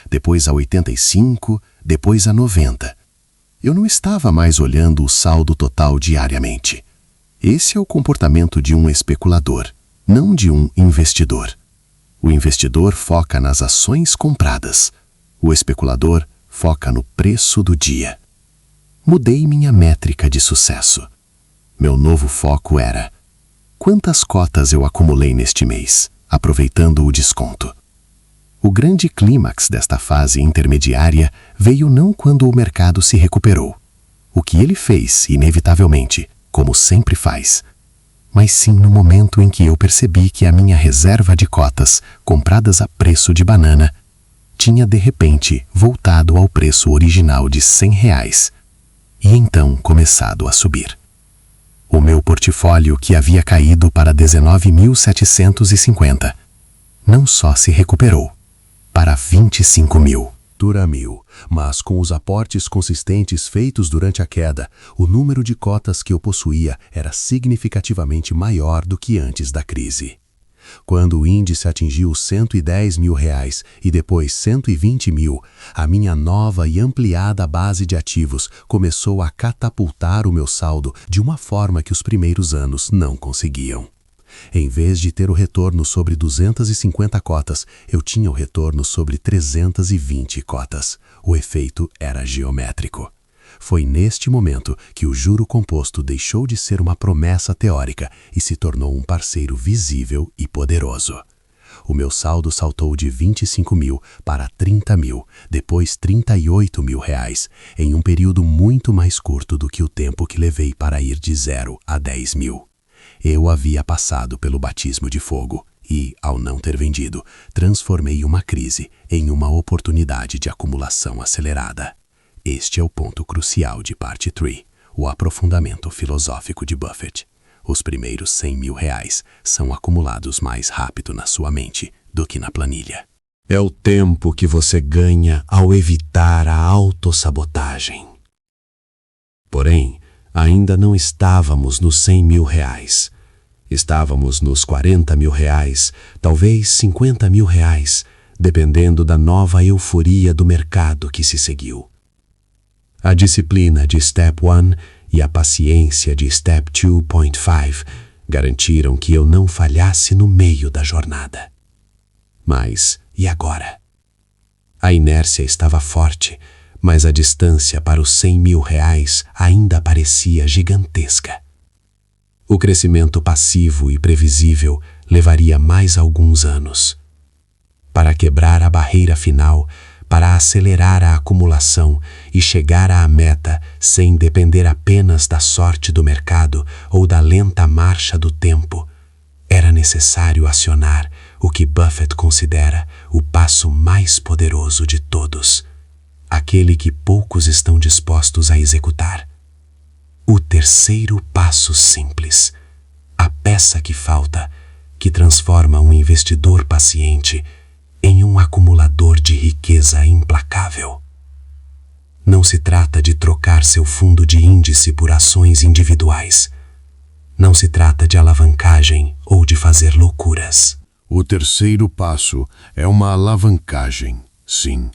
S2: depois a 85, depois a 90. Eu não estava mais olhando o saldo total diariamente. Esse é o comportamento de um especulador, não de um investidor. O investidor foca nas ações compradas. O especulador foca no preço do dia. Mudei minha métrica de sucesso. Meu novo foco era: quantas cotas eu acumulei neste mês, aproveitando o desconto? O grande clímax desta fase intermediária veio não quando o mercado se recuperou, o que ele fez, inevitavelmente, como sempre faz, mas sim no momento em que eu percebi que a minha reserva de cotas, compradas a preço de banana, tinha de repente voltado ao preço original de R$ 100 e então começado a subir. O meu portfólio, que havia caído para 19.750, não só se recuperou, para 25 mil.
S1: Dura mil, mas com os aportes consistentes feitos durante a queda, o número de cotas que eu possuía era significativamente maior do que antes da crise. Quando o índice atingiu R$ 110 mil e depois 120 mil, a minha nova e ampliada base de ativos começou a catapultar o meu saldo de uma forma que os primeiros anos não conseguiam. Em vez de ter o retorno sobre 250 cotas, eu tinha o retorno sobre 320 cotas. O efeito era geométrico. Foi neste momento que o juro composto deixou de ser uma promessa teórica e se tornou um parceiro visível e poderoso. O meu saldo saltou de 25 mil para 30 mil, depois 38 mil reais, em um período muito mais curto do que o tempo que levei para ir de 0 a 10 mil. Eu havia passado pelo batismo de fogo e, ao não ter vendido, transformei uma crise em uma oportunidade de acumulação acelerada. Este é o ponto crucial de parte 3, o aprofundamento filosófico de Buffett. Os primeiros 100 mil reais são acumulados mais rápido na sua mente do que na planilha.
S5: É o tempo que você ganha ao evitar a autossabotagem. Porém, ainda não estávamos nos 100 mil reais. Estávamos nos 40 mil reais, talvez 50 mil reais, dependendo da nova euforia do mercado que se seguiu. A disciplina de Step 1 e a paciência de Step 2.5 garantiram que eu não falhasse no meio da jornada. Mas, e agora? A inércia estava forte, mas a distância para os 100 mil reais ainda parecia gigantesca. O crescimento passivo e previsível levaria mais alguns anos. Para quebrar a barreira final, para acelerar a acumulação e chegar à meta sem depender apenas da sorte do mercado ou da lenta marcha do tempo, era necessário acionar o que Buffett considera o passo mais poderoso de todos, aquele que poucos estão dispostos a executar. O terceiro passo simples, a peça que falta, que transforma um investidor paciente em um acumulador de riqueza implacável. Não se trata de trocar seu fundo de índice por ações individuais. Não se trata de alavancagem ou de fazer loucuras.
S2: O terceiro passo é uma alavancagem, sim,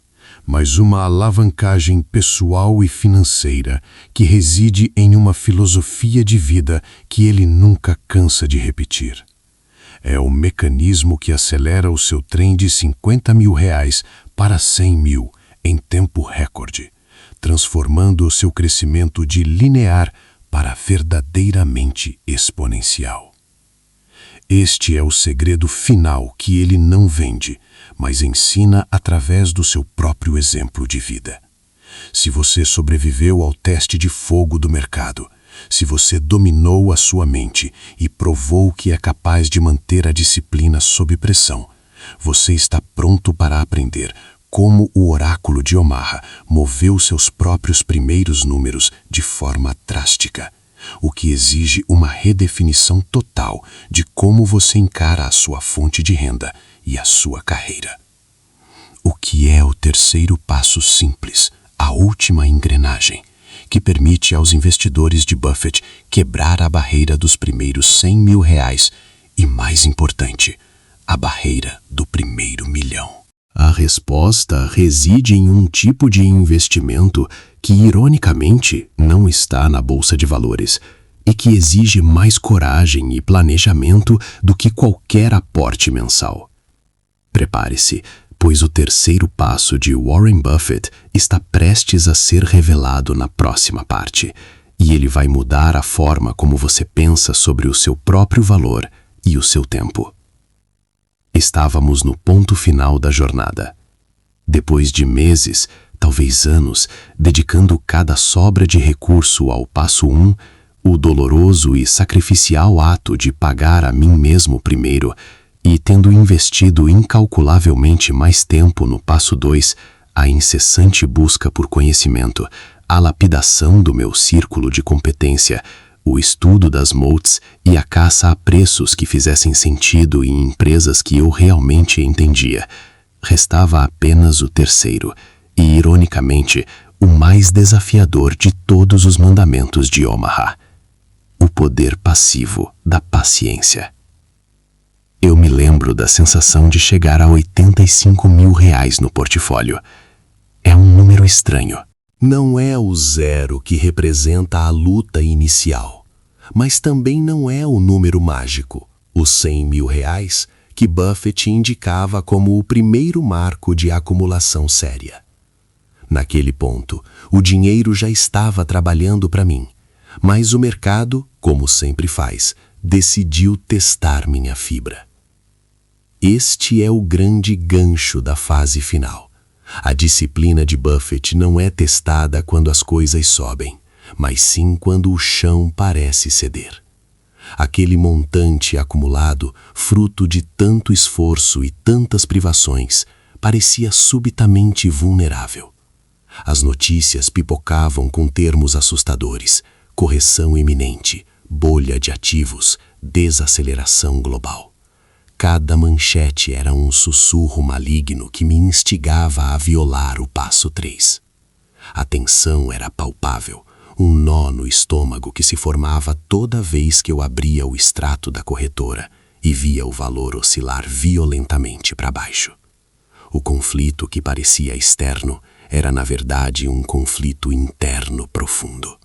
S2: mas uma alavancagem pessoal e financeira que reside em uma filosofia de vida que ele nunca cansa de repetir. É o mecanismo que acelera o seu trem de 50 mil reais para 100 mil em tempo recorde, transformando o seu crescimento de linear para verdadeiramente exponencial. Este é o segredo final que ele não vende, mas ensina através do seu próprio exemplo de vida. Se você sobreviveu ao teste de fogo do mercado, se você dominou a sua mente e provou que é capaz de manter a disciplina sob pressão, você está pronto para aprender como o oráculo de Omaha moveu seus próprios primeiros números de forma drástica, o que exige uma redefinição total de como você encara a sua fonte de renda e a sua carreira.
S1: o que é o terceiro passo simples, a última engrenagem, que permite aos investidores de Buffett quebrar a barreira dos primeiros 100 mil reais e, mais importante, a barreira do primeiro milhão.
S2: A resposta reside em um tipo de investimento que, ironicamente, não está na bolsa de valores e que exige mais coragem e planejamento do que qualquer aporte mensal. Prepare-se, pois o terceiro passo de Warren Buffett está prestes a ser revelado na próxima parte, e ele vai mudar a forma como você pensa sobre o seu próprio valor e o seu tempo. Estávamos no ponto final da jornada. Depois de meses, talvez anos, dedicando cada sobra de recurso ao passo 1, o doloroso e sacrificial ato de pagar a mim mesmo primeiro, e tendo investido incalculavelmente mais tempo no passo 2, a incessante busca por conhecimento, a lapidação do meu círculo de competência, o estudo das moats e a caça a preços que fizessem sentido em empresas que eu realmente entendia. Restava apenas o terceiro, e, ironicamente, o mais desafiador de todos os mandamentos de Omaha: o poder passivo da paciência. Eu me lembro da sensação de chegar a 85 mil reais no portfólio. É um número estranho. Não é o zero que representa a luta inicial, mas também não é o número mágico, os 100 mil reais, que Buffett indicava como o primeiro marco de acumulação séria. Naquele ponto, o dinheiro já estava trabalhando para mim, mas o mercado, como sempre faz, decidiu testar minha fibra. Este é o grande gancho da fase final. A disciplina de Buffett não é testada quando as coisas sobem, mas sim quando o chão parece ceder. Aquele montante acumulado, fruto de tanto esforço e tantas privações, parecia subitamente vulnerável. As notícias pipocavam com termos assustadores: correção iminente, bolha de ativos, desaceleração global. Cada manchete era um sussurro maligno que me instigava a violar o passo 3. A tensão era palpável, um nó no estômago que se formava toda vez que eu abria o extrato da corretora e via o valor oscilar violentamente para baixo. O conflito que parecia externo era, na verdade, um conflito interno profundo.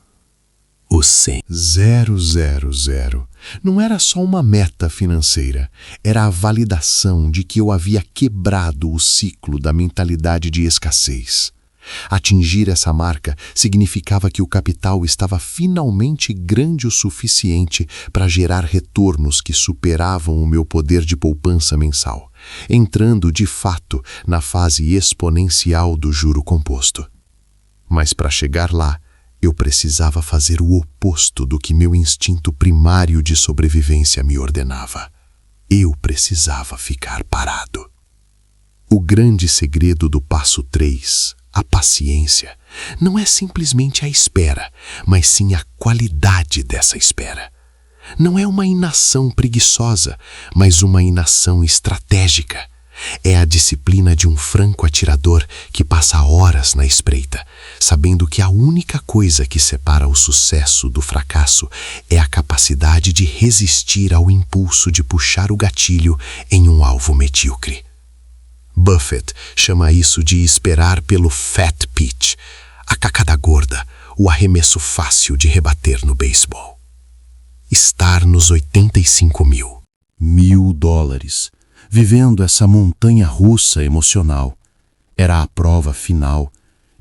S2: O 100. 000 não era só uma meta financeira, era a validação de que eu havia quebrado o ciclo da mentalidade de escassez. Atingir essa marca significava que o capital estava finalmente grande o suficiente para gerar retornos que superavam o meu poder de poupança mensal, entrando de fato na fase exponencial do juro composto. Mas para chegar lá, eu precisava fazer o oposto do que meu instinto primário de sobrevivência me ordenava. Eu precisava ficar parado. O grande segredo do passo 3, a paciência, não é simplesmente a espera, mas sim a qualidade dessa espera. Não é uma inação preguiçosa, mas uma inação estratégica. É a disciplina de um franco atirador que passa horas na espreita, sabendo que a única coisa que separa o sucesso do fracasso é a capacidade de resistir ao impulso de puxar o gatilho em um alvo medíocre. Buffett chama isso de esperar pelo fat pitch, a cacada gorda, o arremesso fácil de rebater no beisebol. Estar nos 85 mil. $1.000. Vivendo essa montanha-russa emocional, era a prova final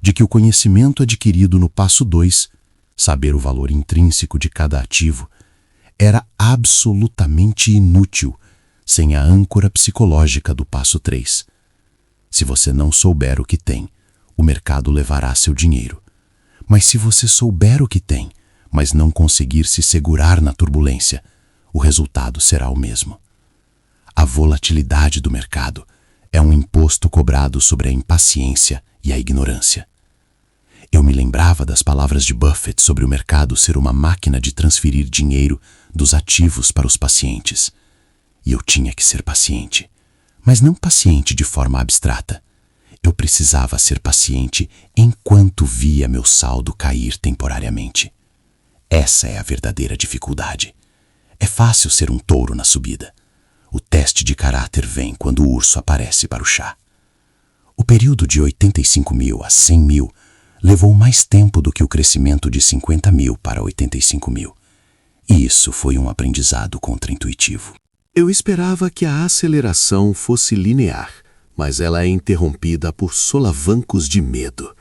S2: de que o conhecimento adquirido no passo 2, saber o valor intrínseco de cada ativo, era absolutamente inútil sem a âncora psicológica do passo 3. Se você não souber o que tem, o mercado levará seu dinheiro. Mas se você souber o que tem, mas não conseguir se segurar na turbulência, o resultado será o mesmo. A volatilidade do mercado é um imposto cobrado sobre a impaciência e a ignorância. Eu me lembrava das palavras de Buffett sobre o mercado ser uma máquina de transferir dinheiro dos ativos para os pacientes. E eu tinha que ser paciente, mas não paciente de forma abstrata.
S3: Eu precisava ser paciente enquanto via meu saldo cair temporariamente. Essa é a verdadeira dificuldade. É fácil ser um touro na subida. O teste de caráter vem quando o urso aparece para o chá. O período de 85 mil a 100 mil levou mais tempo do que o crescimento de 50 mil para 85 mil. E isso foi um aprendizado contraintuitivo.
S2: Eu esperava que a aceleração fosse linear, mas ela é interrompida por solavancos de medo.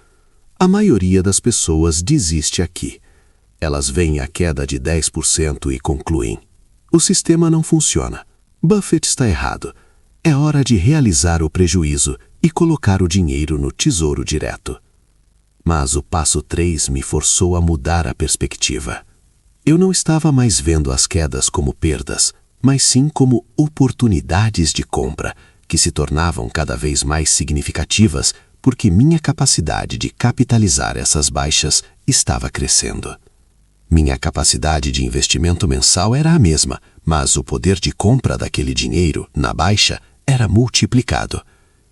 S2: A maioria das pessoas desiste aqui. Elas veem a queda de 10% e concluem: o sistema não funciona. Buffett está errado. É hora de realizar o prejuízo e colocar o dinheiro no tesouro direto. Mas o passo 3 me forçou a mudar a perspectiva. Eu não estava mais vendo as quedas como perdas, mas sim como oportunidades de compra, que se tornavam cada vez mais significativas porque minha capacidade de capitalizar essas baixas estava crescendo. Minha capacidade de investimento mensal era a mesma, mas o poder de compra daquele dinheiro, na baixa, era multiplicado.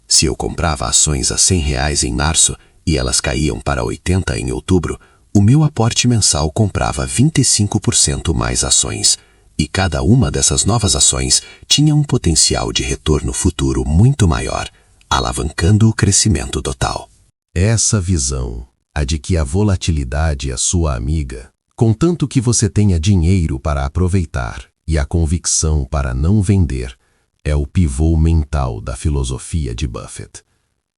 S2: Se eu comprava ações a R$100 em março e elas caíam para 80 em outubro, o meu aporte mensal comprava 25% mais ações, e cada uma dessas novas ações tinha um potencial de retorno futuro muito maior, alavancando o crescimento total. Essa visão, a de que a volatilidade é sua amiga, contanto que você tenha dinheiro para aproveitar e a convicção para não vender, é o pivô mental da filosofia de Buffett.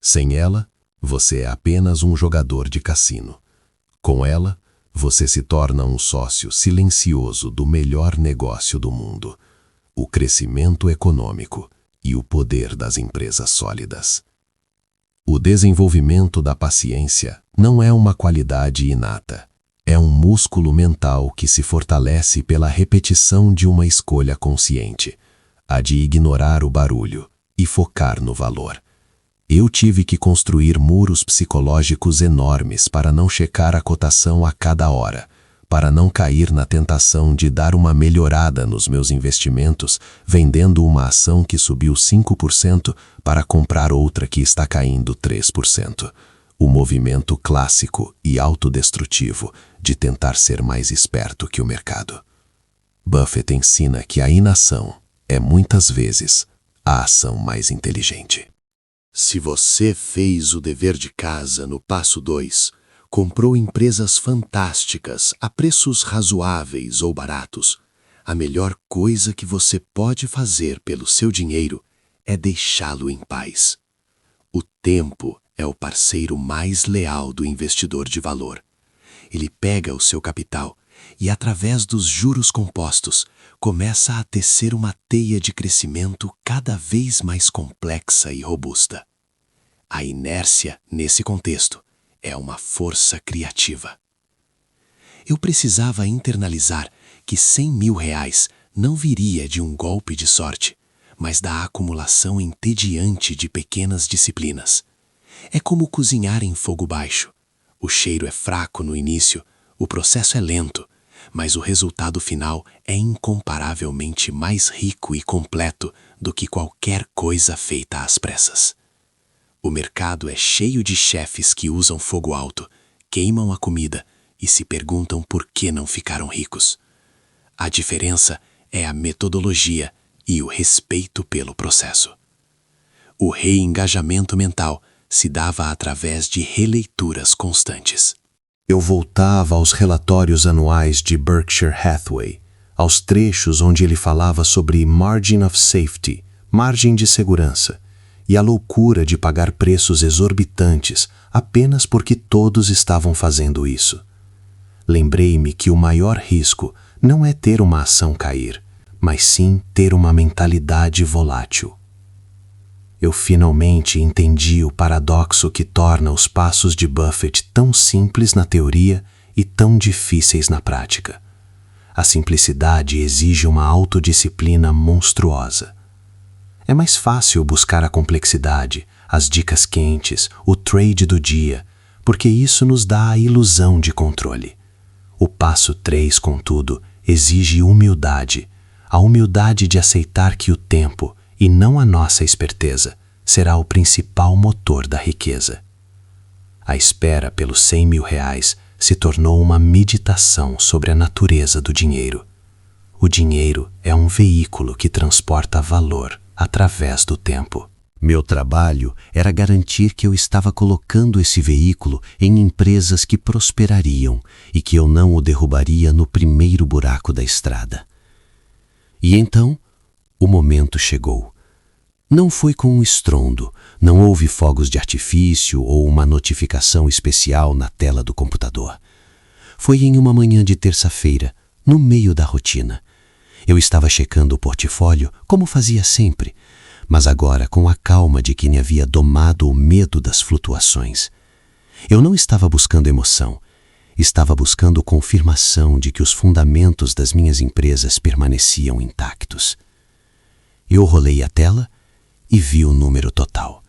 S2: Sem ela, você é apenas um jogador de cassino. Com ela, você se torna um sócio silencioso do melhor negócio do mundo, o crescimento econômico e o poder das empresas sólidas. O desenvolvimento da paciência não é uma qualidade inata, é um músculo mental que se fortalece pela repetição de uma escolha consciente, a de ignorar o barulho e focar no valor. Eu tive que construir muros psicológicos enormes para não checar a cotação a cada hora, para não cair na tentação de dar uma melhorada nos meus investimentos, vendendo uma ação que subiu 5% para comprar outra que está caindo 3%. O movimento clássico e autodestrutivo de tentar ser mais esperto que o mercado. Buffett ensina que a inação é muitas vezes a ação mais inteligente. Se você fez o dever de casa no passo 2, comprou empresas fantásticas a preços razoáveis ou baratos, a melhor coisa que você pode fazer pelo seu dinheiro é deixá-lo em paz. O tempo é o parceiro mais leal do investidor de valor. Ele pega o seu capital e, através dos juros compostos, começa a tecer uma teia de crescimento cada vez mais complexa e robusta. A inércia, nesse contexto, é uma força criativa. Eu precisava internalizar que R$100 mil não viria de um golpe de sorte, mas da acumulação entediante de pequenas disciplinas. É como cozinhar em fogo baixo. O cheiro é fraco no início, o processo é lento, mas o resultado final é incomparavelmente mais rico e completo do que qualquer coisa feita às pressas. O mercado é cheio de chefes que usam fogo alto, queimam a comida e se perguntam por que não ficaram ricos. A diferença é a metodologia e o respeito pelo processo. O reengajamento mental se dava através de releituras constantes.
S1: Eu voltava aos relatórios anuais de Berkshire Hathaway, aos trechos onde ele falava sobre margin of safety, margem de segurança, e a loucura de pagar preços exorbitantes apenas porque todos estavam fazendo isso. Lembrei-me que o maior risco não é ter uma ação cair, mas sim ter uma mentalidade volátil. Eu finalmente entendi o paradoxo que torna os passos de Buffett tão simples na teoria e tão difíceis na prática. A simplicidade exige uma autodisciplina monstruosa. É mais fácil buscar a complexidade, as dicas quentes, o trade do dia, porque isso nos dá a ilusão de controle. O passo 3, contudo, exige humildade, a humildade de aceitar que o tempo, e não a nossa esperteza, será o principal motor da riqueza. A espera pelos 100 mil reais se tornou uma meditação sobre a natureza do dinheiro. O dinheiro é um veículo que transporta valor através do tempo.
S3: Meu trabalho era garantir que eu estava colocando esse veículo em empresas que prosperariam e que eu não o derrubaria no primeiro buraco da estrada. E então, o momento chegou. Não foi com um estrondo, não houve fogos de artifício ou uma notificação especial na tela do computador. Foi em uma manhã de terça-feira, no meio da rotina. Eu estava checando o portfólio, como fazia sempre, mas agora com a calma de quem havia domado o medo das flutuações. Eu não estava buscando emoção, estava buscando confirmação de que os fundamentos das minhas empresas permaneciam intactos. Eu rolei a tela e vi o número total: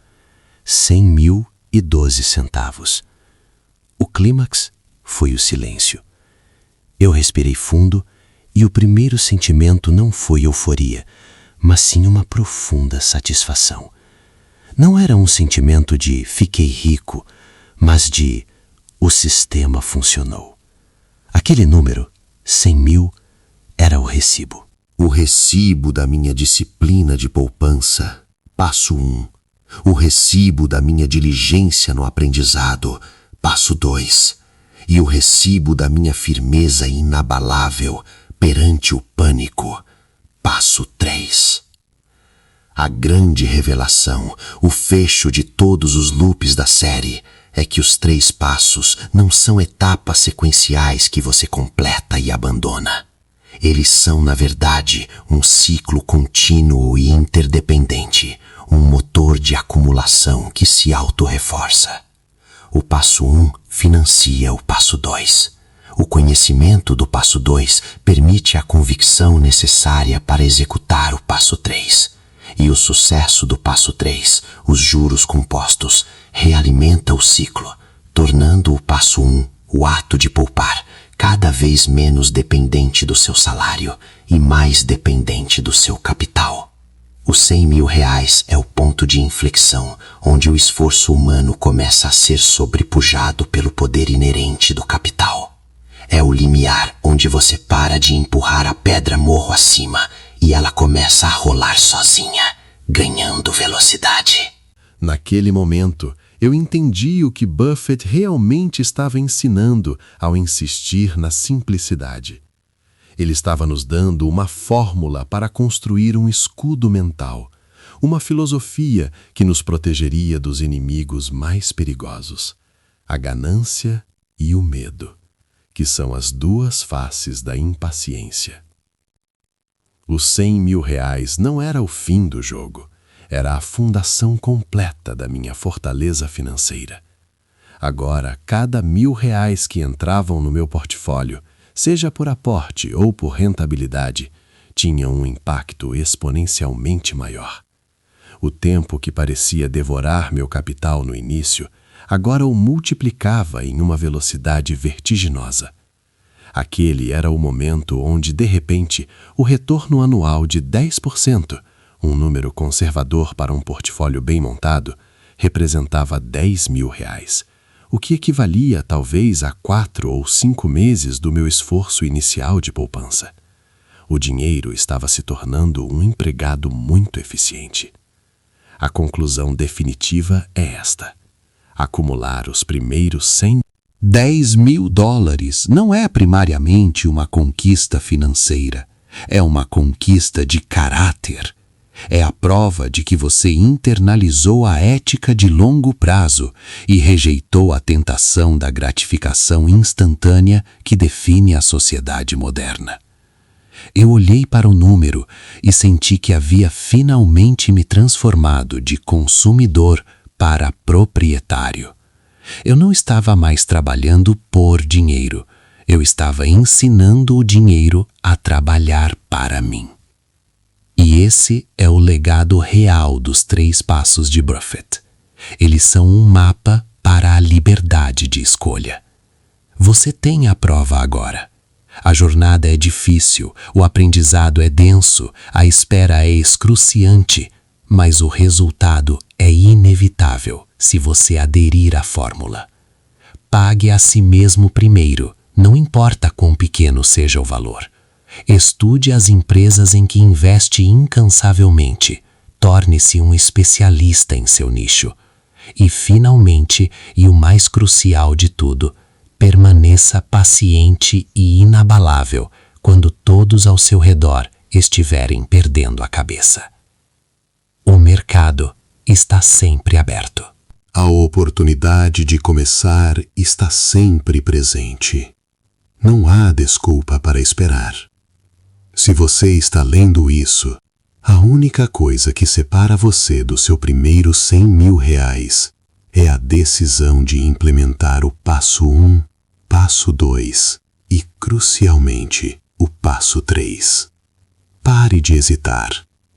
S3: 100.012 centavos. O clímax foi o silêncio. Eu respirei fundo e o primeiro sentimento não foi euforia, mas sim uma profunda satisfação. Não era um sentimento de fiquei rico, mas de o sistema funcionou. Aquele número, 100 mil, era o recibo.
S2: O recibo da minha disciplina de poupança. Passo 1. O recibo da minha diligência no aprendizado. Passo 2. E o recibo da minha firmeza inabalável perante o pânico. Passo 3. A grande revelação, o fecho de todos os loops da série, é que os 3 passos não são etapas sequenciais que você completa e abandona. Eles são, na verdade, um ciclo contínuo e interdependente, um motor de acumulação que se autorreforça. O passo 1 financia o passo 2. O conhecimento do passo 2 permite a convicção necessária para executar o passo 3. E o sucesso do passo 3, os juros compostos, realimenta o ciclo, tornando o passo 1, o ato de poupar, cada vez menos dependente do seu salário e mais dependente do seu capital. Os 100 mil reais é o ponto de inflexão, onde o esforço humano começa a ser sobrepujado pelo poder inerente do capital. É o limiar onde você para de empurrar a pedra morro acima e ela começa a rolar sozinha, ganhando velocidade. Naquele momento, eu entendi o que Buffett realmente estava ensinando ao insistir na simplicidade. Ele estava nos dando uma fórmula para construir um escudo mental, uma filosofia que nos protegeria dos inimigos mais perigosos, a ganância e o medo, que são as 2 faces da impaciência. Os 100 mil reais não era o fim do jogo, era a fundação completa da minha fortaleza financeira. Agora, cada 1.000 reais que entravam no meu portfólio, seja por aporte ou por rentabilidade, tinham um impacto exponencialmente maior. O tempo que parecia devorar meu capital no início, agora o multiplicava em uma velocidade vertiginosa. Aquele era o momento onde, de repente, o retorno anual de 10%, um número conservador para um portfólio bem montado, representava 10 mil reais, o que equivalia talvez a 4 ou 5 meses do meu esforço inicial de poupança. O dinheiro estava se tornando um empregado muito eficiente. A conclusão definitiva é esta: acumular os primeiros 10 mil dólares não é primariamente uma conquista financeira, é uma conquista de caráter. É a prova de que você internalizou a ética de longo prazo e rejeitou a tentação da gratificação instantânea que define a sociedade moderna. Eu olhei para o número e senti que havia finalmente me transformado de consumidor para proprietário. Eu não estava mais trabalhando por dinheiro, eu estava ensinando o dinheiro a trabalhar para mim. E esse é o legado real dos 3 passos de Buffett. Eles são um mapa para a liberdade de escolha. Você tem a prova agora. A jornada é difícil, o aprendizado é denso, a espera é excruciante,
S3: mas o resultado é inevitável se você aderir à fórmula. Pague a si mesmo primeiro, não importa quão pequeno seja o valor. Estude as empresas em que investe incansavelmente. Torne-se um especialista em seu nicho. E, finalmente, e o mais crucial de tudo, permaneça paciente e inabalável quando todos ao seu redor estiverem perdendo a cabeça. O mercado está sempre aberto.
S1: A oportunidade de começar está sempre presente. Não há desculpa para esperar. Se você está lendo isso, a única coisa que separa você do seu primeiro 100 mil reais é a decisão de implementar o passo 1, passo 2 e, crucialmente, o passo 3. Pare de hesitar.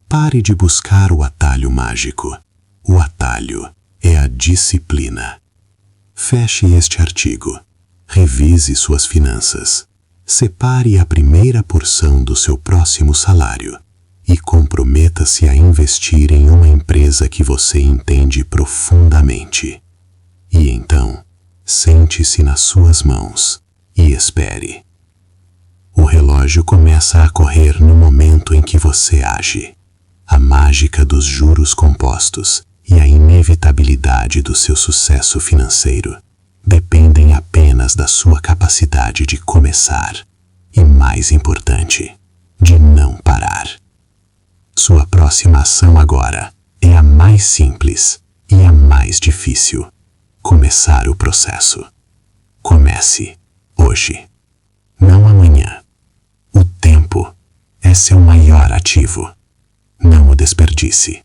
S1: Pare de buscar o atalho mágico. O atalho é a disciplina. Feche este artigo. Revise suas finanças. Separe a primeira porção do seu próximo salário e comprometa-se a investir em uma empresa que você entende profundamente. E então, sente-se nas suas mãos e espere. O relógio começa a correr no momento em que você age. A mágica dos juros compostos e a inevitabilidade do seu sucesso financeiro dependem apenas da sua capacidade de começar e, mais importante, de não parar. Sua próxima ação agora é a mais simples e a mais difícil: começar o processo. Comece hoje, não amanhã. O tempo é seu maior ativo. Não o desperdice.